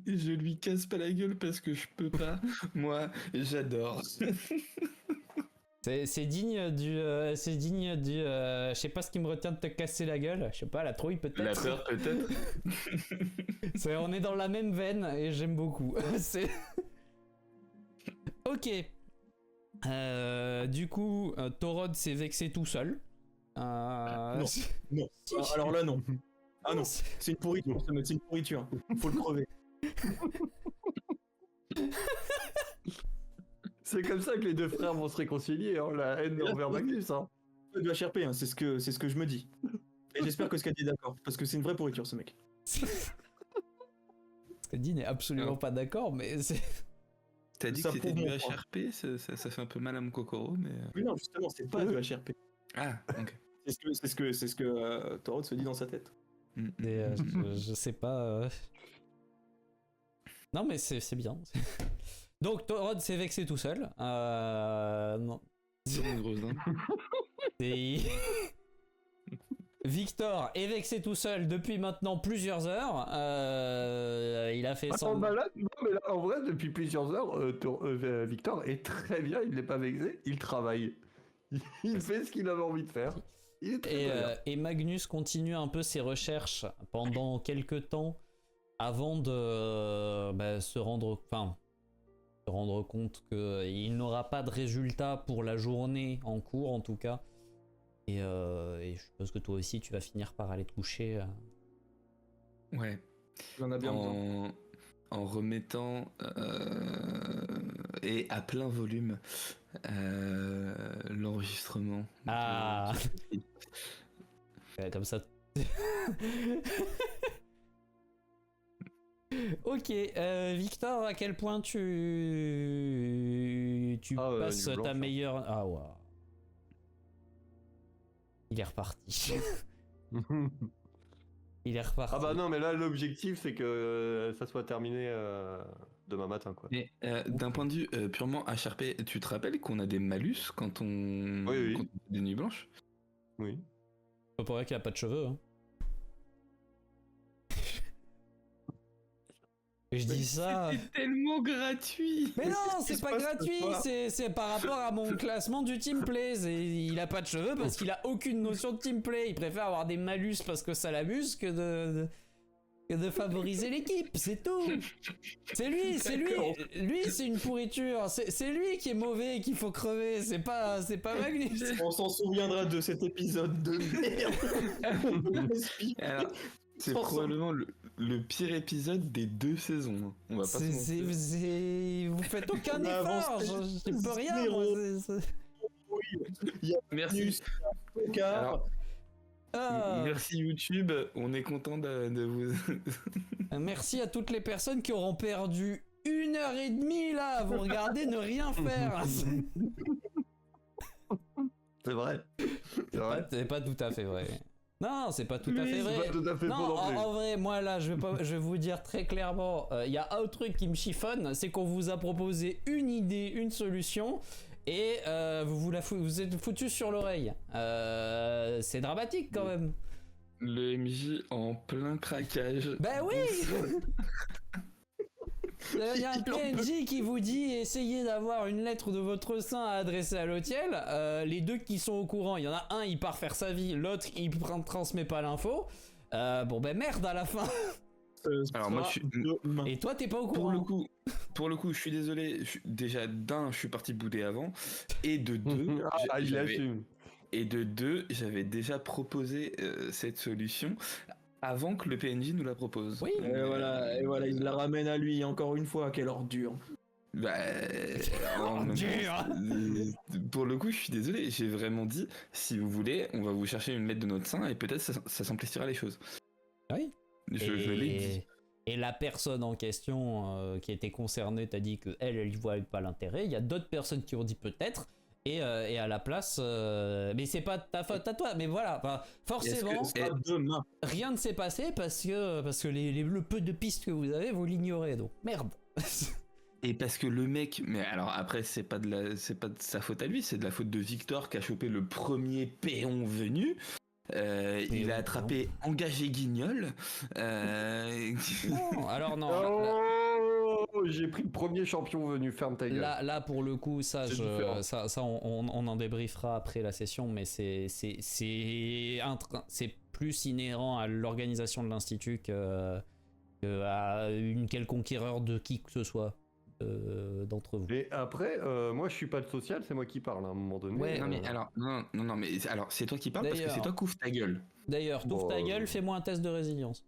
Je lui casse pas la gueule parce que je peux pas. Moi, j'adore. C'est digne du. Je sais pas ce qui me retient de te casser la gueule. Je sais pas, la trouille peut-être. La peur peut-être. On est dans la même veine et j'aime beaucoup. C'est. Ok. Du coup, Torod s'est vexé tout seul. Non. Non. Alors là, non. Ah non, c'est une pourriture, c'est une pourriture. Faut le crever. C'est comme ça que les deux frères vont se réconcilier, hein, la haine envers Magnus. Hein. De HRP, hein, c'est ce que je me dis. Et j'espère que Scadi est d'accord, parce que c'est une vraie pourriture, ce mec. Scadi n'est absolument pas d'accord, mais c'est... T'as dit Ça que c'était prouve du mon point. HRP, ça fait un peu mal à mon Kokoro, mais... Mais non, justement, c'est pas du HRP. Ah, ok. C'est ce que Torod se dit dans sa tête. je sais pas... Non, mais c'est bien. Donc, Torod s'est vexé tout seul. Non. C'est une grosse dinde. Et... Victor est vexé tout seul depuis maintenant plusieurs heures. Il a fait Attends, bah là, non, mais là, en vrai, depuis plusieurs heures, Victor est très bien, il n'est pas vexé, il travaille. Il fait ce qu'il avait envie de faire. Il est très bien. Et Magnus continue un peu ses recherches pendant quelques temps avant de se rendre compte qu'il n'aura pas de résultat pour la journée en cours en tout cas. Et je suppose que toi aussi tu vas finir par aller te coucher. Ouais. J'en ai bien besoin. En remettant et à plein volume l'enregistrement. Ah. Comme ça. Ok, Victor, à quel point tu passes ta meilleure... Ah ouais. Il est reparti. Il est reparti. Ah bah non, mais là, l'objectif, c'est que ça soit terminé demain matin, quoi. Mais d'un point de vue purement HRP, tu te rappelles qu'on a des malus quand on Oui. quand on fait des nuits blanches? Oui. Pas pour vrai qu'il a pas de cheveux. Hein. Je dis ça. C'est tellement gratuit. Mais non, c'est pas gratuit. C'est par rapport à mon classement du teamplay. Il a pas de cheveux parce qu'il a aucune notion de teamplay. Il préfère avoir des malus parce que ça l'amuse que de favoriser l'équipe. C'est tout. C'est lui. Lui, c'est une pourriture. C'est lui qui est mauvais et qu'il faut crever. C'est pas Magnus. On s'en souviendra de cet épisode de merde. Alors, c'est probablement le pire épisode des 2 saisons. On va pas se mentir. Vous faites aucun On a effort. avancé Je peux rien. zéro. Moi, Il y a Merci. car Merci YouTube, on est content de vous... Merci à toutes les personnes qui auront perdu 1h30 là à vous regarder ne rien faire. C'est vrai. C'est pas tout à fait vrai. Non, c'est pas tout à fait vrai. C'est pas tout à fait Non, faux non plus. en vrai, moi là, je vais vous dire très clairement, il y a un truc qui me chiffonne, c'est qu'on vous a proposé une idée, une solution, et vous êtes foutu sur l'oreille. C'est dramatique quand même. Le MJ en plein craquage. Ben oui. Il y a un PNJ qui vous dit essayez d'avoir une lettre de votre sein à adresser à l'hôtel. Les deux qui sont au courant, il y en a un il part faire sa vie, l'autre il transmet pas l'info. Bon ben merde à la fin. Alors moi je suis... Et toi t'es pas au courant. Pour le coup, je suis désolé. Déjà d'un, je suis parti bouder avant, et de deux, Il assume. j'avais déjà proposé cette solution avant que le PNJ nous la propose. Oui. Et voilà, il la ramène à lui encore une fois, quelle ordure. Bah, en même temps, pour le coup, je suis désolé. J'ai vraiment dit, si vous voulez, on va vous chercher une lettre de notre sein et peut-être ça simplifiera les choses. Oui. Je l'ai dit. Et la personne en question qui était concernée t'a dit que elle y voit pas l'intérêt. Il y a d'autres personnes qui ont dit peut-être. Et à la place, mais c'est pas ta faute à toi. Mais voilà, enfin, forcément, rien ne s'est passé parce que le peu de pistes que vous avez, vous l'ignorez. Donc merde. Et parce que le mec, mais alors après c'est pas de sa faute à lui, c'est de la faute de Victor qui a chopé le premier péon venu. Il a attrapé Engagé Guignol. Non, alors non. J'ai pris le premier champion venu, ferme ta gueule. Là pour le coup, ça C'est on en débriefera après la session, mais c'est plus inhérent à l'organisation de l'institut que à une quelconque erreur de qui que ce soit d'entre vous. Et après, moi je suis pas le social, c'est moi qui parle à un moment donné. Ouais, non mais alors non mais alors c'est toi qui parles parce que c'est toi qui ouvre ta gueule. D'ailleurs, t'ouvres ta gueule, fais-moi un test de résilience.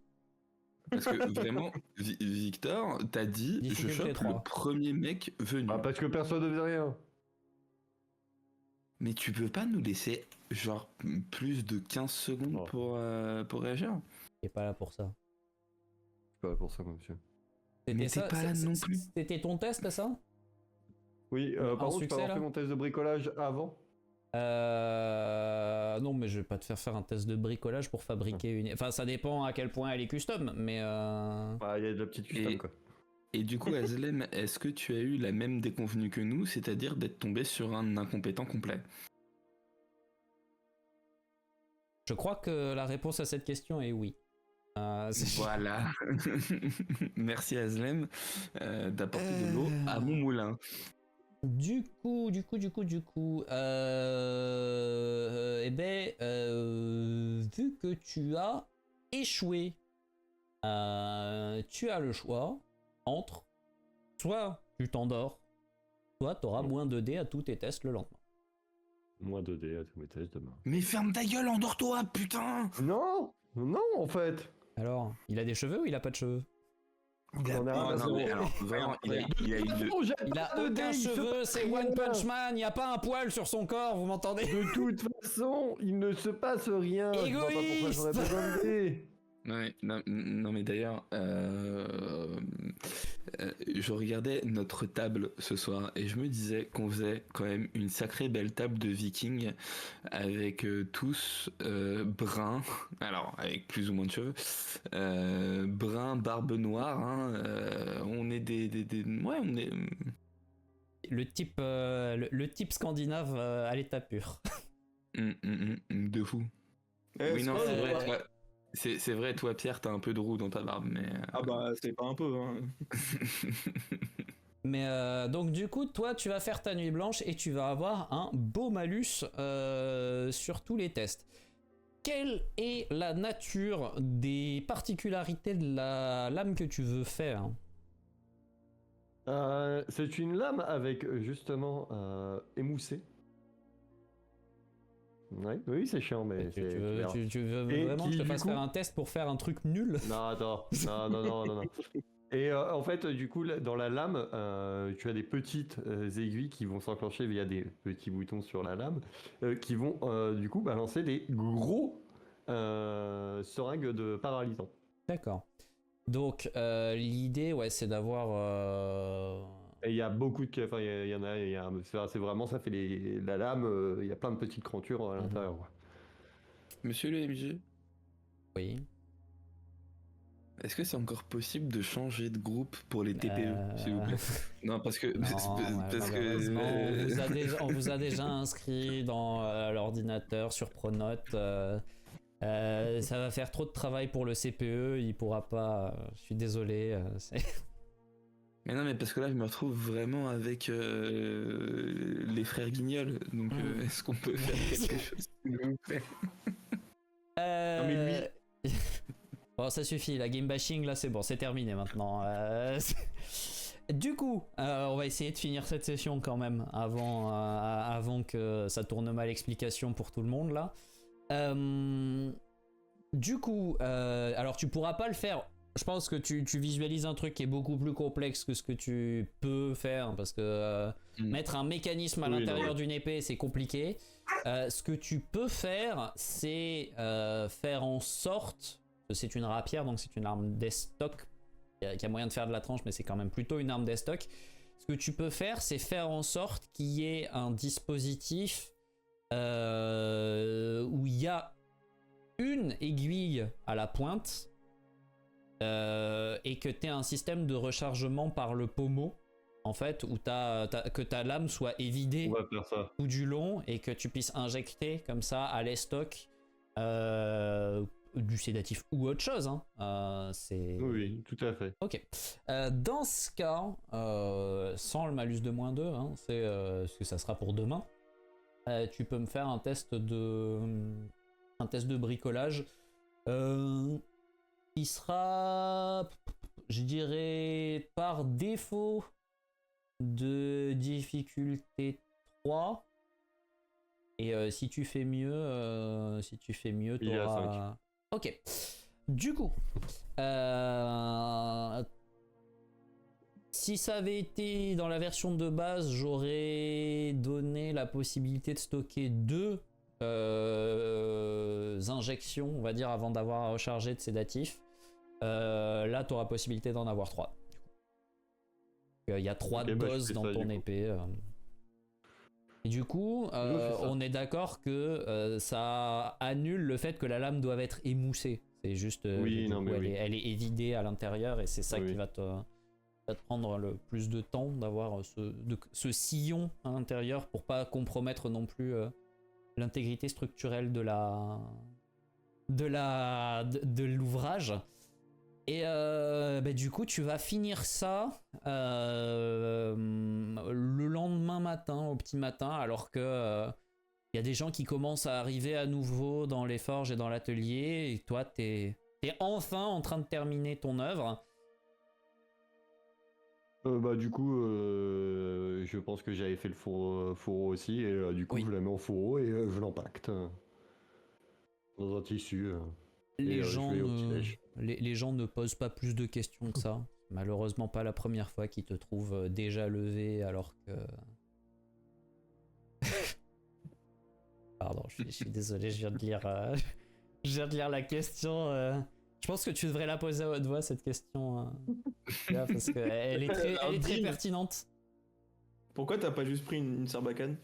Parce que vraiment, Victor t'a dit, je chope le premier mec venu. Bah parce que personne ne faisait rien. Mais tu peux pas nous laisser genre plus de 15 secondes pour réagir? T'es pas là pour ça. Je suis pas là pour ça, monsieur. Mais t'es pas là non plus. C'était ton test, c'est ça? Oui, par contre, je peux avoir fait mon test de bricolage avant. Non, mais je vais pas te faire un test de bricolage pour fabriquer une. Enfin, ça dépend à quel point elle est custom, mais. Bah, il y a de la petite custom, quoi. Et du coup, Azlem, est-ce que tu as eu la même déconvenue que nous, c'est-à-dire d'être tombé sur un incompétent complet? Je crois que la réponse à cette question est oui. Voilà. Merci Azlem d'apporter de l'eau à mon moulin. Du coup, vu que tu as échoué, tu as le choix entre soit tu t'endors, soit tu auras moins de dés à tous tes tests le lendemain. Moins de dés à tous mes tests demain. Mais ferme ta gueule, endors-toi, putain! Non, en fait. Alors, il a des cheveux ou il a pas de cheveux? Il a aucun cheveu, c'est One Punch Man, il n'y a pas un poil sur son corps, vous m'entendez? De toute façon, il ne se passe rien. Égoïste. Je vois pas pourquoi j'aurais besoin de dés. Ouais, non mais d'ailleurs, je regardais notre table ce soir et je me disais qu'on faisait quand même une sacrée belle table de vikings avec tous bruns, alors avec plus ou moins de cheveux, bruns, barbe noire, hein, on est ouais, on est le type scandinave à l'état pur. De fou. Oui non, c'est vrai. C'est vrai, toi Pierre, t'as un peu de roux dans ta barbe, mais... Ah bah, c'est pas un peu, hein. Mais donc du coup, toi, tu vas faire ta nuit blanche et tu vas avoir un beau malus sur tous les tests. Quelle est la nature des particularités de la lame que tu veux faire? C'est une lame avec, justement, émoussé. Oui, c'est chiant, mais tu veux vraiment que je te fasse faire un test pour faire un truc nul? Non, attends, non. Et en fait, du coup, dans la lame, tu as des petites aiguilles qui vont s'enclencher via des petits boutons sur la lame, qui vont du coup balancer des gros seringues de paralysants. D'accord. Donc l'idée, ouais, c'est d'avoir... Et il y a beaucoup de... Enfin, il y en a... C'est vraiment... Ça fait la lame... Il y a plein de petites crantures à l'intérieur. Ouais. Monsieur le MJ? Oui. Est-ce que c'est encore possible de changer de groupe pour les TPE, s'il vous plaît? Non, parce que... On vous a déjà inscrit dans l'ordinateur sur Pronote. Ça va faire trop de travail pour le CPE, il pourra pas... je suis désolé. Mais non, mais parce que là, je me retrouve vraiment avec les frères Guignol. Donc, est-ce qu'on peut faire quelque chose, s'il vous plaît? Non, mais lui... Bon, ça suffit, la game bashing, là, c'est bon, c'est terminé maintenant. Du coup, on va essayer de finir cette session quand même, avant que ça tourne mal l'explication pour tout le monde, là. Du coup, alors tu pourras pas le faire je pense que tu visualises un truc qui est beaucoup plus complexe que ce que tu peux faire, parce que mettre un mécanisme à l'intérieur d'une épée, c'est compliqué. Ce que tu peux faire, c'est faire en sorte que c'est une rapière, donc c'est une arme d'estoc, qui a moyen de faire de la tranche, mais c'est quand même plutôt une arme d'estoc. Ce que tu peux faire, c'est faire en sorte qu'il y ait un dispositif où il y a une aiguille à la pointe et que tu aies un système de rechargement par le pommeau, en fait, où que ta lame soit évidée tout du long et que tu puisses injecter comme ça à l'estoc du sédatif ou autre chose. Hein. Oui, tout à fait. Ok. Dans ce cas, sans le malus de -2, hein, c'est ce que ça sera pour demain. Tu peux me faire un test de bricolage qui sera, je dirais, par défaut de difficulté 3. Et si tu fais mieux, Il y a t'auras... 5. Ok. Du coup, si ça avait été dans la version de base, j'aurais donné la possibilité de stocker 2 injections, on va dire, avant d'avoir à recharger de sédatif. Là, tu auras possibilité d'en avoir 3. Il y a 3 doses dans ton épée. Et du coup, on est d'accord que ça annule le fait que la lame doit être émoussée. C'est juste, elle est évidée à l'intérieur et c'est ça qui va te prendre le plus de temps d'avoir ce sillon à l'intérieur pour pas compromettre non plus l'intégrité structurelle de l'ouvrage. Et du coup, tu vas finir ça le lendemain matin, au petit matin, alors que y a des gens qui commencent à arriver à nouveau dans les forges et dans l'atelier, et toi, t'es enfin en train de terminer ton œuvre. Du coup, je pense que j'avais fait le fourreau aussi, et du coup, je la mets en fourreau et je l'empacte dans un tissu. Les gens ne posent pas plus de questions que ça. Malheureusement, pas la première fois qu'ils te trouvent déjà levé alors que... Pardon, je suis désolé, je viens de lire la question. Je pense que tu devrais la poser à haute voix, cette question. Là, parce qu'elle est très pertinente. Pourquoi t'as pas juste pris une sarbacane?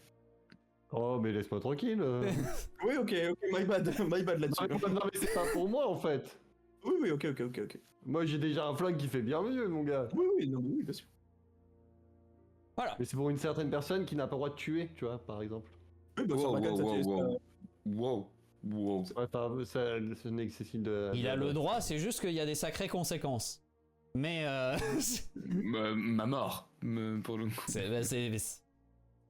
Oh, mais laisse-moi tranquille. Oui, ok, my bad là-dessus. Non, mais c'est pas pour moi en fait. Oui, ok. Moi j'ai déjà un flingue qui fait bien mieux, mon gars. Oui, bien sûr. Voilà. Mais c'est pour une certaine personne qui n'a pas le droit de tuer, tu vois, par exemple. Oui, bah, Wow. Enfin, ça nécessite de... Il a le droit, c'est juste qu'il y a des sacrées conséquences. Mais... ma mort, pour le coup.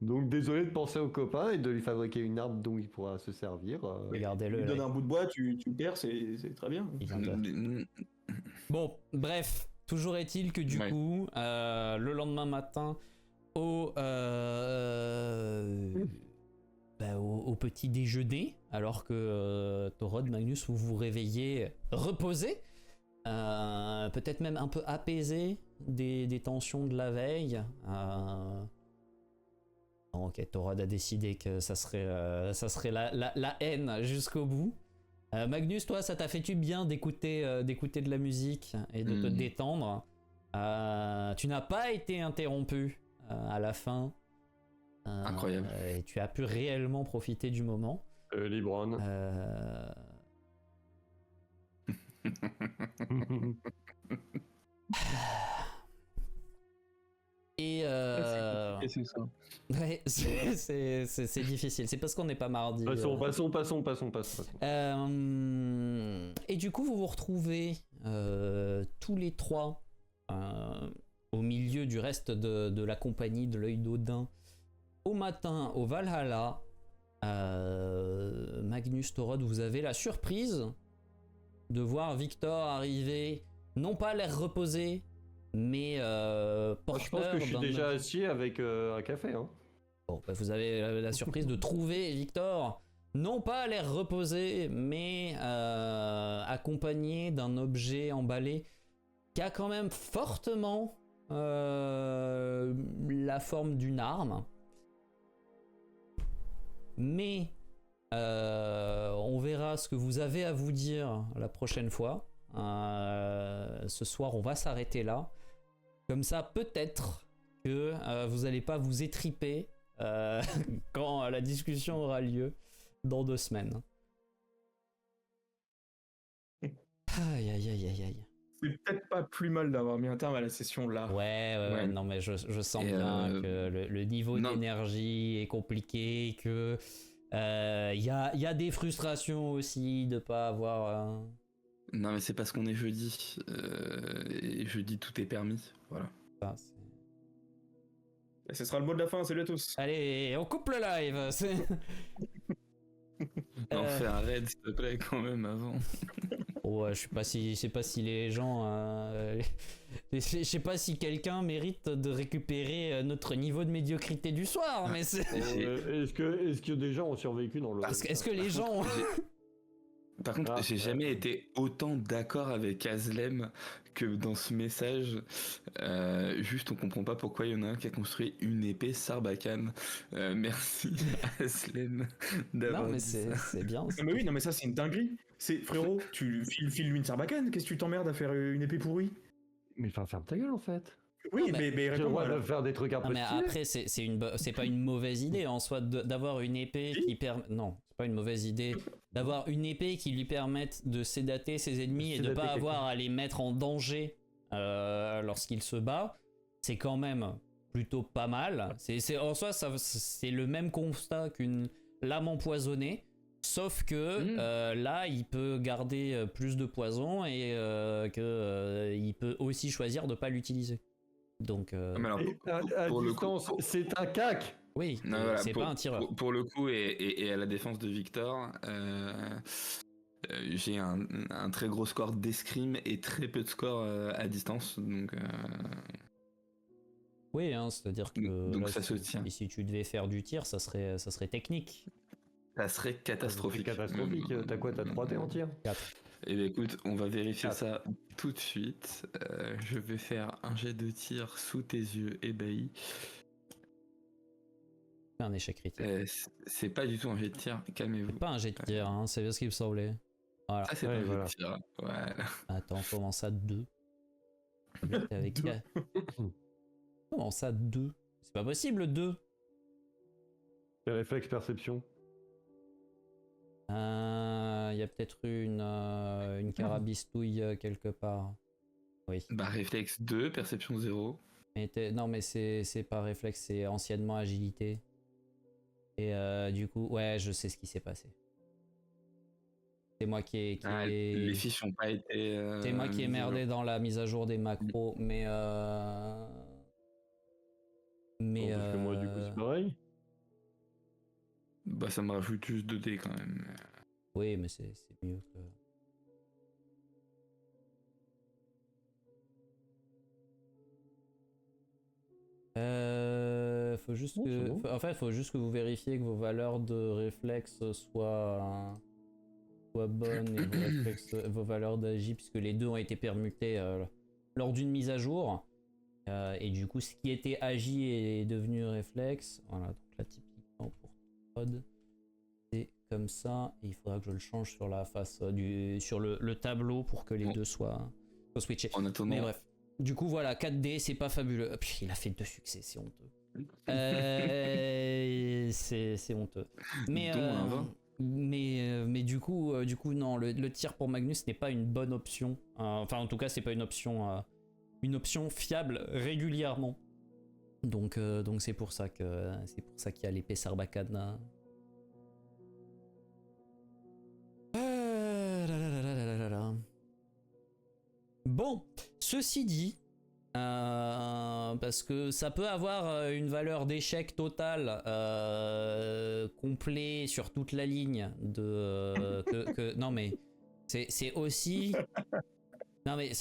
Donc désolé de penser au copain et de lui fabriquer une arme dont il pourra se servir. Regardez-le. Tu donnes un bout de bois, tu perds, c'est très bien. Bon, bref, toujours est-il que du coup, le lendemain matin, au petit déjeuner, alors que Thorod, Magnus, vous vous réveillez reposé, peut-être même un peu apaisé des tensions de la veille. Ok, Thorod a décidé que ça serait la haine jusqu'au bout. Magnus, toi, ça t'a fait du bien d'écouter de la musique et de te détendre. Tu n'as pas été interrompu à la fin. Incroyable. Et tu as pu réellement profiter du moment. Libron. Et c'est ça. Ouais, c'est difficile. C'est parce qu'on n'est pas mardi. Passons. Et du coup, vous vous retrouvez tous les trois au milieu du reste de la compagnie de l'œil d'Odin au matin au Valhalla. Magnus, Thorod, vous avez la surprise de voir Victor arriver, non pas l'air reposé, mais porteur. Je pense que je suis déjà assis avec un café. Hein. Bon, bah vous avez la surprise de trouver Victor, non pas à l'air reposé, mais accompagné d'un objet emballé qui a quand même fortement la forme d'une arme. Mais on verra ce que vous avez à vous dire la prochaine fois. Ce soir, on va s'arrêter là. Comme ça, peut-être que vous n'allez pas vous étriper quand la discussion aura lieu dans 2 semaines. Aïe, aïe, aïe, aïe, aïe. C'est peut-être pas plus mal d'avoir mis un terme à la session là. Ouais, non, mais je sens bien que le niveau d'énergie est compliqué, que y a des frustrations aussi de pas avoir. Non, mais c'est parce qu'on est jeudi. Et jeudi, tout est permis. Voilà. Et ce sera le mot de la fin, salut à tous. Allez, on coupe le live. On fait un raid, s'il te plaît, quand même, avant. Ouais, je sais pas si les gens. Je sais pas si quelqu'un mérite de récupérer notre niveau de médiocrité du soir, mais c'est. Est-ce que des gens ont survécu dans le. Est-ce que les gens. Par contre, j'ai jamais été autant d'accord avec Azlem que dans ce message. Juste, on comprend pas pourquoi il y en a un qui a construit une épée Sarbacane. Merci Azlem d'avoir Non, mais dit ça. c'est bien. Mais oui, non, mais ça, c'est une dinguerie. Frérot, tu files lui une Sarbacane, qu'est-ce que tu t'emmerdes à faire une épée pourrie? Mais enfin, ferme ta gueule en fait. Oui, Non, mais J'ai le réponds droit alors. de faire des trucs un peu Non, mais stylés. après, c'est pas une mauvaise idée en soi d'avoir une épée Si. qui permet. Non, c'est pas une mauvaise idée d'avoir une épée qui lui permette de sédater ses ennemis et de Sédater pas quelqu'un. avoir à les mettre en danger lorsqu'il se bat. C'est quand même plutôt pas mal. En soi, c'est le même constat qu'une lame empoisonnée. Sauf que là, il peut garder plus de poison et il peut aussi choisir de pas l'utiliser. Donc, Mais alors, Et à pour le coup, distance, c'est un cac. oui, non, voilà, c'est pas un tireur. pour le coup, et à la défense de Victor, j'ai un très gros score d'escrime et très peu de score à distance. Donc, Oui, hein, c'est-à-dire que donc là, ça se tient. si tu devais faire du tir, ça serait technique. Ça serait C'est catastrophique. catastrophique. T'as quoi? T'as 3 dés en tir? 4. Eh bien, écoute, on va vérifier Quatre. ça tout de suite. Je vais faire un jet de tir sous tes yeux ébahis. C'est un échec critique. C'est pas du tout un jet de tir, calmez-vous. C'est pas un jet de tir, hein, c'est bien ce qu'il me semblait. Voilà. Ça, c'est Ouais, pas un jet voilà. de tir. Voilà. Attends, comment ça 2? Avec Comment ça 2? C'est pas possible 2. Les réflexes perception. Il y a peut-être une carabistouille quelque part. Oui. Bah, réflexe 2, perception 0. Non, mais c'est pas réflexe, c'est anciennement agilité. Et du coup, ouais, je sais ce qui s'est passé. C'est moi qui ai. Les fiches n'ont pas été. C'est moi qui ai mises à jour. merdé dans la mise à jour des macros, mais. Bon, parce que moi, du coup, c'est pareil. Bah, ça me rajoute juste 2 dés quand même. Oui, mais c'est mieux que. Faut juste Non, que. c'est bon. En fait, faut juste que vous vérifiez que vos valeurs de réflexe soient bonnes et vos valeurs d'agi, puisque les deux ont été permutés lors d'une mise à jour. Et du coup, ce qui était agi est devenu réflexe. Voilà, donc là, typiquement pour Todd, c'est comme ça. Et il faudra que je le change sur la face sur le tableau pour que les deux soient switchés. En attendant, Mais bref. Du coup, voilà, 4D, c'est pas fabuleux. Puis, il a fait 2 succès, c'est honteux. C'est honteux. Mais, dont un 20. mais du coup, non, le tir pour Magnus n'est pas une bonne option. Enfin, en tout cas, c'est pas une option fiable régulièrement. Donc c'est pour ça qu'il y a l'épée Sarbacane. Bon, ceci dit, parce que ça peut avoir une valeur d'échec total complet sur toute la ligne non mais c'est aussi non mais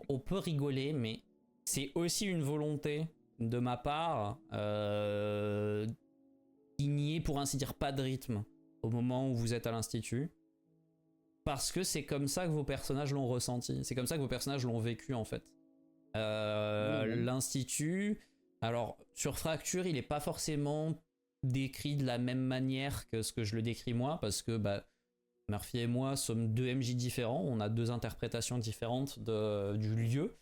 on peut rigoler, mais c'est aussi une volonté de ma part il n'y ait pour ainsi dire pas de rythme au moment où vous êtes à l'institut. parce que c'est comme ça que vos personnages l'ont ressenti. C'est comme ça que vos personnages l'ont vécu, en fait. L'Institut... Alors, sur Fracture, il n'est pas forcément décrit de la même manière que ce que je le décris moi, parce que Murphy et moi sommes 2 MJ différents, on a 2 interprétations différentes du lieu.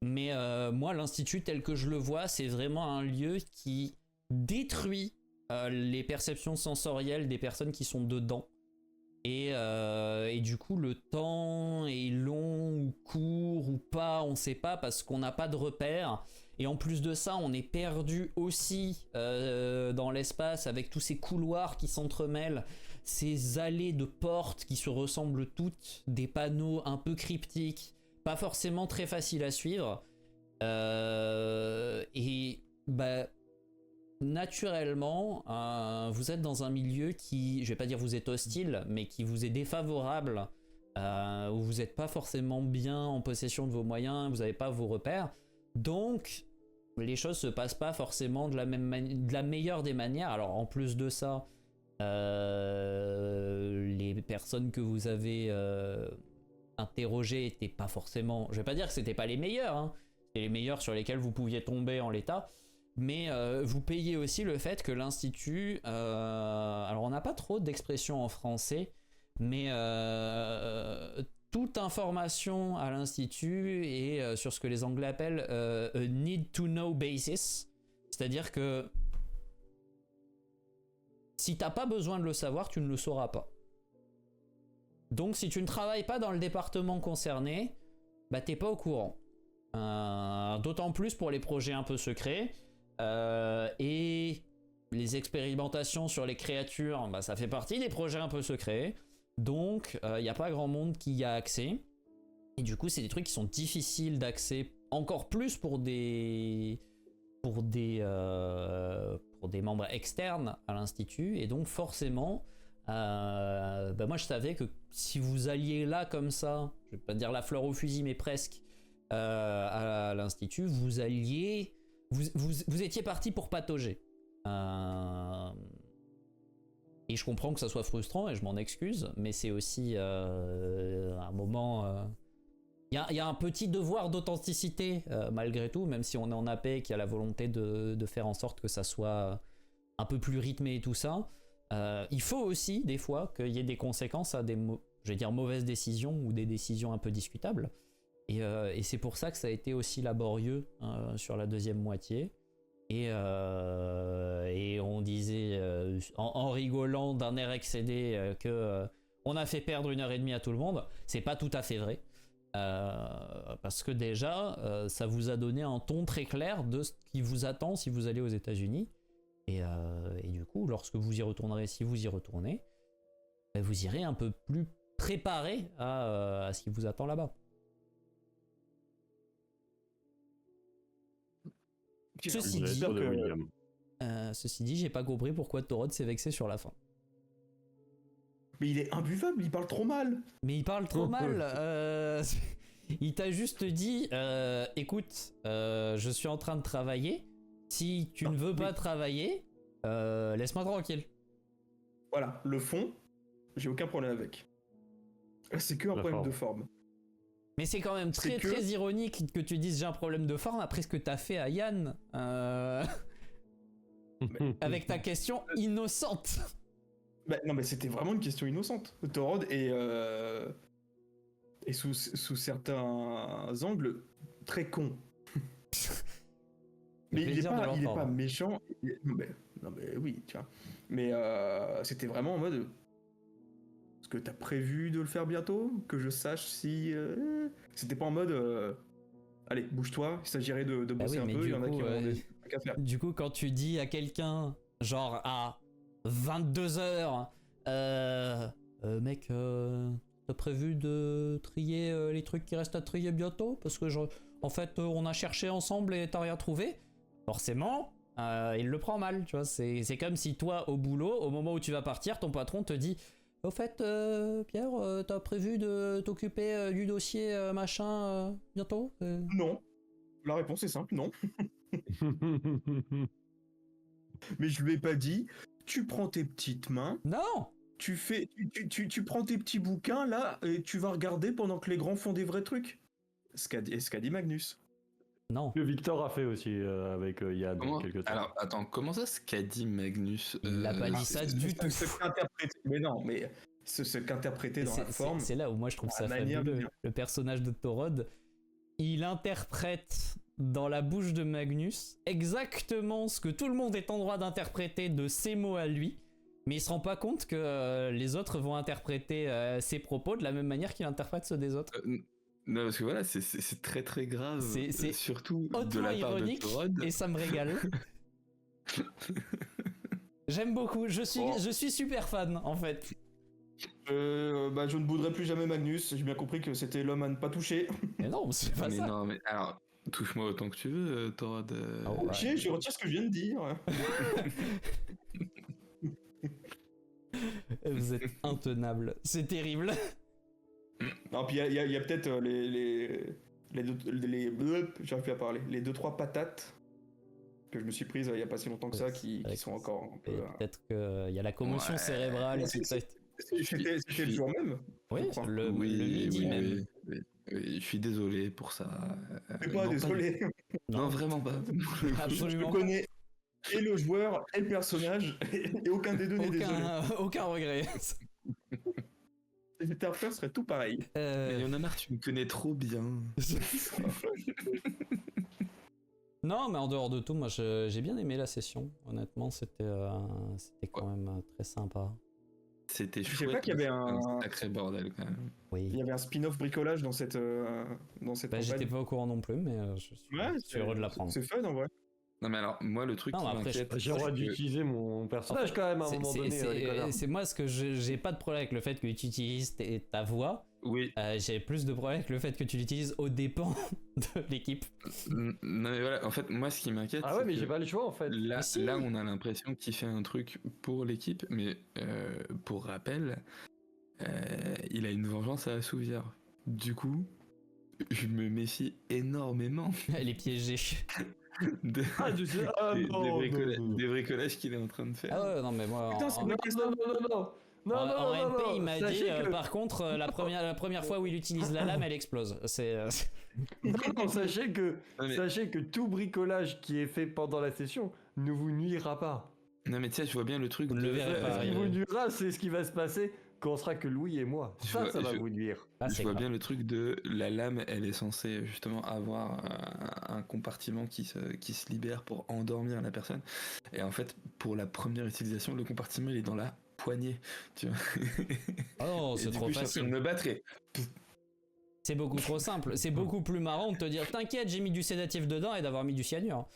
Mais moi, l'Institut, tel que je le vois, c'est vraiment un lieu qui détruit les perceptions sensorielles des personnes qui sont dedans. Et du coup, le temps est long ou court ou pas, on sait pas, parce qu'on n'a pas de repères. Et en plus de ça, on est perdu aussi dans l'espace avec tous ces couloirs qui s'entremêlent, ces allées de portes qui se ressemblent toutes, des panneaux un peu cryptiques, pas forcément très faciles à suivre. Naturellement, vous êtes dans un milieu qui, je vais pas dire vous êtes hostile, mais qui vous est défavorable, où vous n'êtes pas forcément bien en possession de vos moyens, vous n'avez pas vos repères. Donc, les choses se passent pas forcément de la meilleure des manières. Alors, en plus de ça, les personnes que vous avez interrogées étaient pas forcément... Je vais pas dire que c'était pas les meilleurs, hein. C'était les meilleurs sur lesquels vous pouviez tomber en l'état. Mais vous payez aussi le fait que l'Institut... alors, on n'a pas trop d'expressions en français, mais... toute information à l'Institut est sur ce que les Anglais appellent a need to know basis, c'est-à-dire que si t'as pas besoin de le savoir, tu ne le sauras pas. Donc si tu ne travailles pas dans le département concerné, t'es pas au courant. D'autant plus pour les projets un peu secrets et les expérimentations sur les créatures, ça fait partie des projets un peu secrets. Donc, il n'y a pas grand monde qui y a accès. Et du coup, c'est des trucs qui sont difficiles d'accès, encore plus pour des membres externes à l'Institut. Et donc, forcément, moi, je savais que si vous alliez là comme ça, je vais pas dire la fleur au fusil, mais presque, à l'Institut, vous étiez parti pour patauger. Et je comprends que ça soit frustrant et je m'en excuse, mais c'est aussi un moment... Il y a un petit devoir d'authenticité malgré tout, même si on est en AP et qu'il y a la volonté de faire en sorte que ça soit un peu plus rythmé et tout ça. Il faut aussi, des fois, qu'il y ait des conséquences à des mauvaises décisions ou des décisions un peu discutables. Et c'est pour ça que ça a été aussi laborieux sur la deuxième moitié. Et on disait en rigolant d'un air excédé que on a fait perdre 1h30 à tout le monde. C'est pas tout à fait vrai, parce que déjà ça vous a donné un ton très clair de ce qui vous attend si vous allez aux États-Unis. Et du coup, lorsque vous y retournerez, si vous y retournez, vous irez un peu plus préparé à ce qui vous attend là-bas. Ceci dit, j'ai pas compris pourquoi Torod s'est vexé sur la fin. Mais il est imbuvable, il parle trop mal. Mais il parle trop mal. Il t'a juste dit, écoute, je suis en train de travailler. Si tu ne veux pas travailler, laisse-moi tranquille. Voilà, le fond, j'ai aucun problème avec. C'est que un problème de forme. Mais c'est quand même très ironique que tu dises j'ai un problème de forme après ce que t'as fait à Yann avec ta question innocente. Non mais c'était vraiment une question innocente. Torod et sous certains angles très con. Mais il est pas méchant. Non mais oui, tu vois. Mais c'était vraiment en mode... Est-ce que t'as prévu de le faire bientôt? Que je sache si... C'était pas en mode... Allez, bouge-toi, il s'agirait de bosser un peu, il y en a qui ont des trucs à faire. Du coup, quand tu dis à quelqu'un, genre à 22h, mec, t'as prévu de trier les trucs qui restent à trier bientôt? Parce que, en fait, on a cherché ensemble et t'as rien trouvé. Forcément, il le prend mal, tu vois. C'est comme si toi, au boulot, au moment où tu vas partir, ton patron te dit... Au fait, Pierre, t'as prévu de t'occuper du dossier machin bientôt? Non. La réponse est simple, non. Mais je lui ai pas dit, tu prends tes petites mains. Non. tu prends tes petits bouquins là et tu vas regarder pendant que les grands font des vrais trucs. Ce qu'a dit Magnus. Non. Que Victor a fait aussi avec Yann il y a quelques temps. Alors, attends, comment ça, ce qu'a dit Magnus Il n'a pas dit ça du tout. Mais non, mais ce qu'interpréter dans la forme. C'est là où moi je trouve ça manière de fabuleux. dire. Le personnage de Torod, il interprète dans la bouche de Magnus exactement ce que tout le monde est en droit d'interpréter de ses mots à lui, mais il se rend pas compte que les autres vont interpréter ses propos de la même manière qu'il interprète ceux des autres. Non, parce que voilà, c'est très très grave. C'est surtout de hautement la part de ironique Torod. et ça me régale. J'aime beaucoup, je suis super fan en fait. Je ne bouderai plus jamais Magnus. J'ai bien compris que c'était l'homme à ne pas toucher. Mais non, c'est pas Mais ça. non, mais alors, touche-moi autant que tu veux, Torod. Ah ouais. Je retire ce que je viens de dire. Vous êtes intenable, c'est terrible. Non, puis il y a peut-être j'arrive plus à parler. Les 2-3 patates que je me suis prises il y a pas si longtemps que ça qui sont encore un peu. Peut-être qu'il y a la commotion Ouais. cérébrale. C'était le jour même. Oui, je crois. le midi même. Oui, je suis désolé pour ça. C'est pas Non, désolé. Non, vraiment pas. Je Absolument. connais et le joueur et le personnage et aucun des deux n'est désolé. Aucun regret. Les interfères seraient tout pareil. Mais y en a marre, tu me connais trop bien. Non, mais en dehors de tout, moi j'ai bien aimé la session. Honnêtement, c'était quand même très sympa. C'était Je sais chouette. pas qu'il y avait un sacré bordel quand même. Oui. Il y avait un spin-off bricolage dans cette Bah, campagne. j'étais pas au courant non plus, mais je suis heureux de l'apprendre. C'est fun en vrai. Non mais alors, moi le truc Non, qui mais après, m'inquiète, J'ai le droit c'est que- d'utiliser mon personnage quand même à un moment donné, les connards. C'est moi ce que j'ai pas de problème avec le fait que tu utilises ta voix. Oui, J'ai plus de problème avec le fait que tu l'utilises aux dépens de l'équipe. non mais voilà, en fait, moi ce qui m'inquiète, Ah ouais, c'est mais que j'ai pas le choix en fait. là, Mais si. là on a l'impression qu'il fait un truc pour l'équipe, mais pour rappel, il a une vengeance à assouvir. Du coup, je me méfie énormément Elle est piégée. de- des bricolages qu'il est en train de faire. Ah ouais, non, mais moi. Putain, c'est en- ma Non, question. non. En MP, il m'a dit, Sachez que- par contre, la première fois où il utilise la lame, elle explose. Non, sachez mais- que tout bricolage qui est fait pendant la session ne vous nuira pas. Non mais tu sais, je vois bien le truc Vous ne le verrez pas Ce qui arriver. vous nuira, c'est ce qui va se passer quand on sera que Louis et moi. Je Ça, vois- ça va je- vous nuire. Ah, je c'est vois grave. bien le truc de la lame, elle est censée justement avoir un compartiment qui se libère pour endormir la personne. Et en fait, pour la première utilisation, le compartiment il est dans la poignée. Tu vois. Oh, Et c'est du trop coup, je suis en train facile. de me battre et C'est beaucoup trop simple. C'est beaucoup plus marrant de te dire t'inquiète, j'ai mis du sédatif dedans et d'avoir mis du cyanure.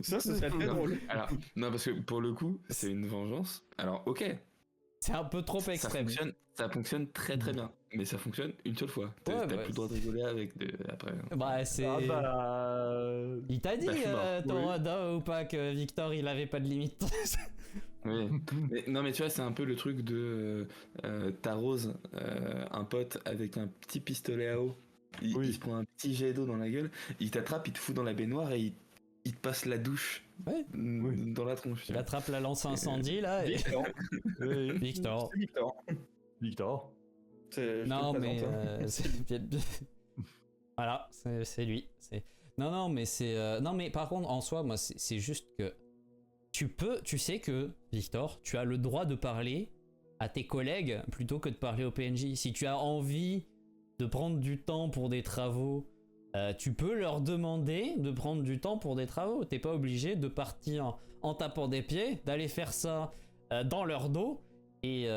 Ça, ce serait très drôle. alors non parce que pour le coup, c'est une vengeance. Alors ok, C'est un peu trop extrême. ça fonctionne très très bien, mais ça fonctionne une seule fois. T'as Ouais, t'as bah, plus le droit de rigoler avec après. Bah, c'est. Ah bah... Il t'a dit, Bah, je suis mort. Torada, ou pas, que Victor il avait pas de limite. Oui. Mais, non mais tu vois, c'est un peu le truc de t'arroses un pote avec un petit pistolet à eau. Il se prend un petit jet d'eau dans la gueule, il t'attrape, il te fout dans la baignoire et il te passe la douche Ouais. dans la tronche. tu Il vois. attrape la lance incendie là. Et... Victor. Victor. C'est Victor. Victor. Je Non te le mais présente, hein. voilà, c'est lui. Non mais c'est non mais par contre en soi moi c'est juste que tu sais que Victor, tu as le droit de parler à tes collègues plutôt que de parler au PNJ. Si tu as envie de prendre du temps pour des travaux, tu peux leur demander de prendre du temps pour des travaux. T'es pas obligé de partir en tapant des pieds, d'aller faire ça dans leur dos. Et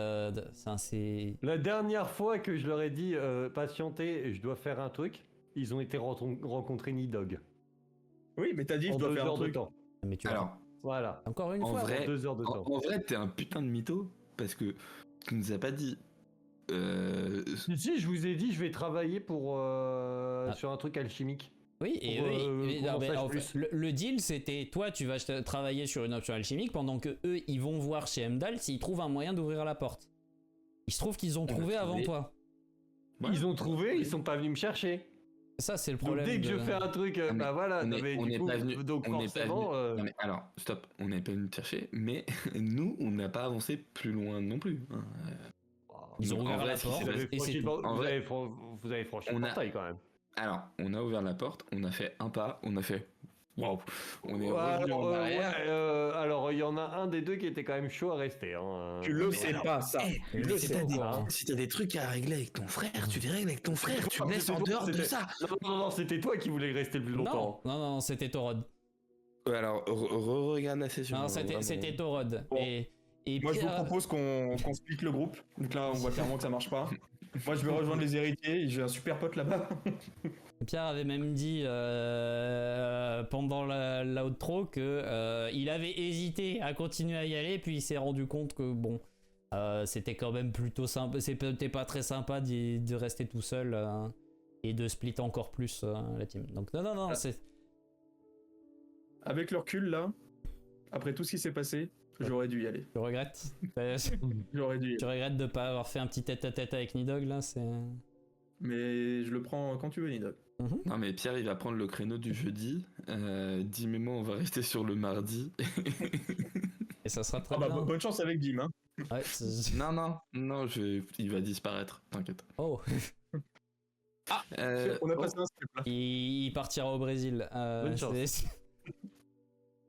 ça, c'est... La dernière fois que je leur ai dit patientez, je dois faire un truc, ils ont été rencontrer Nidog. Oui, mais t'as dit, je En dois 2 faire un heures de truc. temps. Mais tu Alors, Voilà. encore une en fois. vrai, 2 heures de temps. en vrai, t'es un putain de mytho parce que tu nous as pas dit. Si, je vous ai dit, je vais travailler pour sur un truc alchimique. Oui, et Pour, eux, qu'on en sache en plus. fait, le deal c'était toi tu vas travailler sur une option alchimique pendant que eux ils vont voir chez Emdal s'ils trouvent un moyen d'ouvrir la porte. Il se trouve qu'ils ont trouvé avant toi. Ouais. Ils ont trouvé, ils sont pas venus me chercher. Ça, c'est le Donc problème. dès que je fais un truc, mais bah voilà, on non, est- mais on du n'est coup, pas venu- donc on n'est pas forcément, Non, mais alors, stop, on n'est pas venu te chercher, mais nous, on n'a pas avancé plus loin non plus. Hein. Ils ont Donc, en ouvert vrai, la ce qui porte s'est passé- et c'est tout. En vrai, vous avez franchi on le a- portail quand même. Alors, on a ouvert la porte, on a fait un pas, on a fait waouh, on est Ouais, revenu en arrière. alors il y en a un des deux qui était quand même chaud à rester. Hein. Tu le mais sais alors, pas, ça. Tu le Si sais t'as des, pas. si t'as des trucs à régler avec ton frère, tu les règles avec ton frère, tu me laisses en dehors de ça. Non, c'était toi qui voulais rester le plus longtemps. Non, c'était Torod. Ouais, alors, regarde la session. Non, vraiment. c'était Torod. Bon. Et Moi, je vous Pierre- propose qu'on split le groupe. Donc là, on voit clairement que ça marche pas. Moi, je vais rejoindre les héritiers. J'ai un super pote là-bas. Pierre avait même dit pendant la outro que il avait hésité à continuer à y aller, puis il s'est rendu compte que bon, c'était quand même plutôt sympa. C'était pas très sympa de rester tout seul et de split encore plus la team. Donc non, c'est. Avec le recul, là, après tout ce qui s'est passé, j'aurais dû y aller. Tu regrettes J'aurais dû y Tu aller. regrettes de pas avoir fait un petit tête-à-tête avec Nidog là, c'est. Mais je le prends quand tu veux, Nidog. Non, mais Pierre, il va prendre le créneau du jeudi. Dim et moi, on va rester sur le mardi. Et ça sera très Ah bah, bien. bonne chance avec Dim. Hein. Ouais, Non, il va disparaître, t'inquiète. Oh, On a passé un step là. il partira au Brésil. Bonne chance.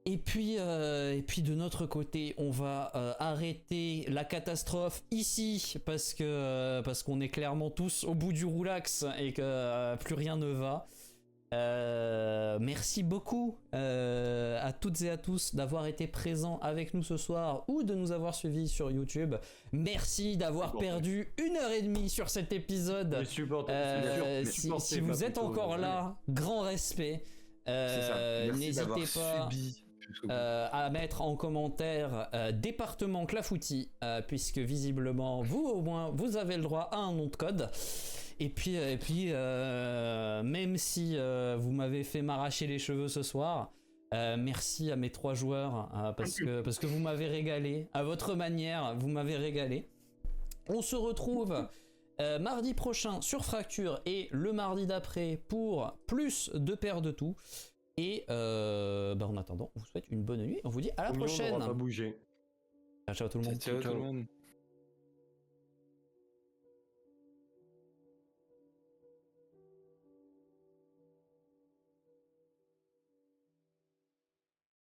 Et puis de notre côté, on va arrêter la catastrophe ici parce qu'on est clairement tous au bout du roulax et que plus rien ne va. Merci beaucoup à toutes et à tous d'avoir été présents avec nous ce soir ou de nous avoir suivis sur YouTube. Merci d'avoir perdu 1h30 sur cet épisode. Si vous êtes encore là, grand respect. C'est ça. Merci N'hésitez d'avoir pas subi jusqu'au bout. à mettre en commentaire département Clafoutis, puisque visiblement vous au moins vous avez le droit à un nom de code. Et puis même si vous m'avez fait m'arracher les cheveux ce soir, merci à mes 3 joueurs parce que vous m'avez régalé à votre manière, vous m'avez régalé. On se retrouve mardi prochain sur Fracture et le mardi d'après pour plus de paires de tout. Et en attendant, on vous souhaite une bonne nuit. On vous dit à la prochaine. On va pas bouger. Ciao tout le monde. Ciao tout le monde.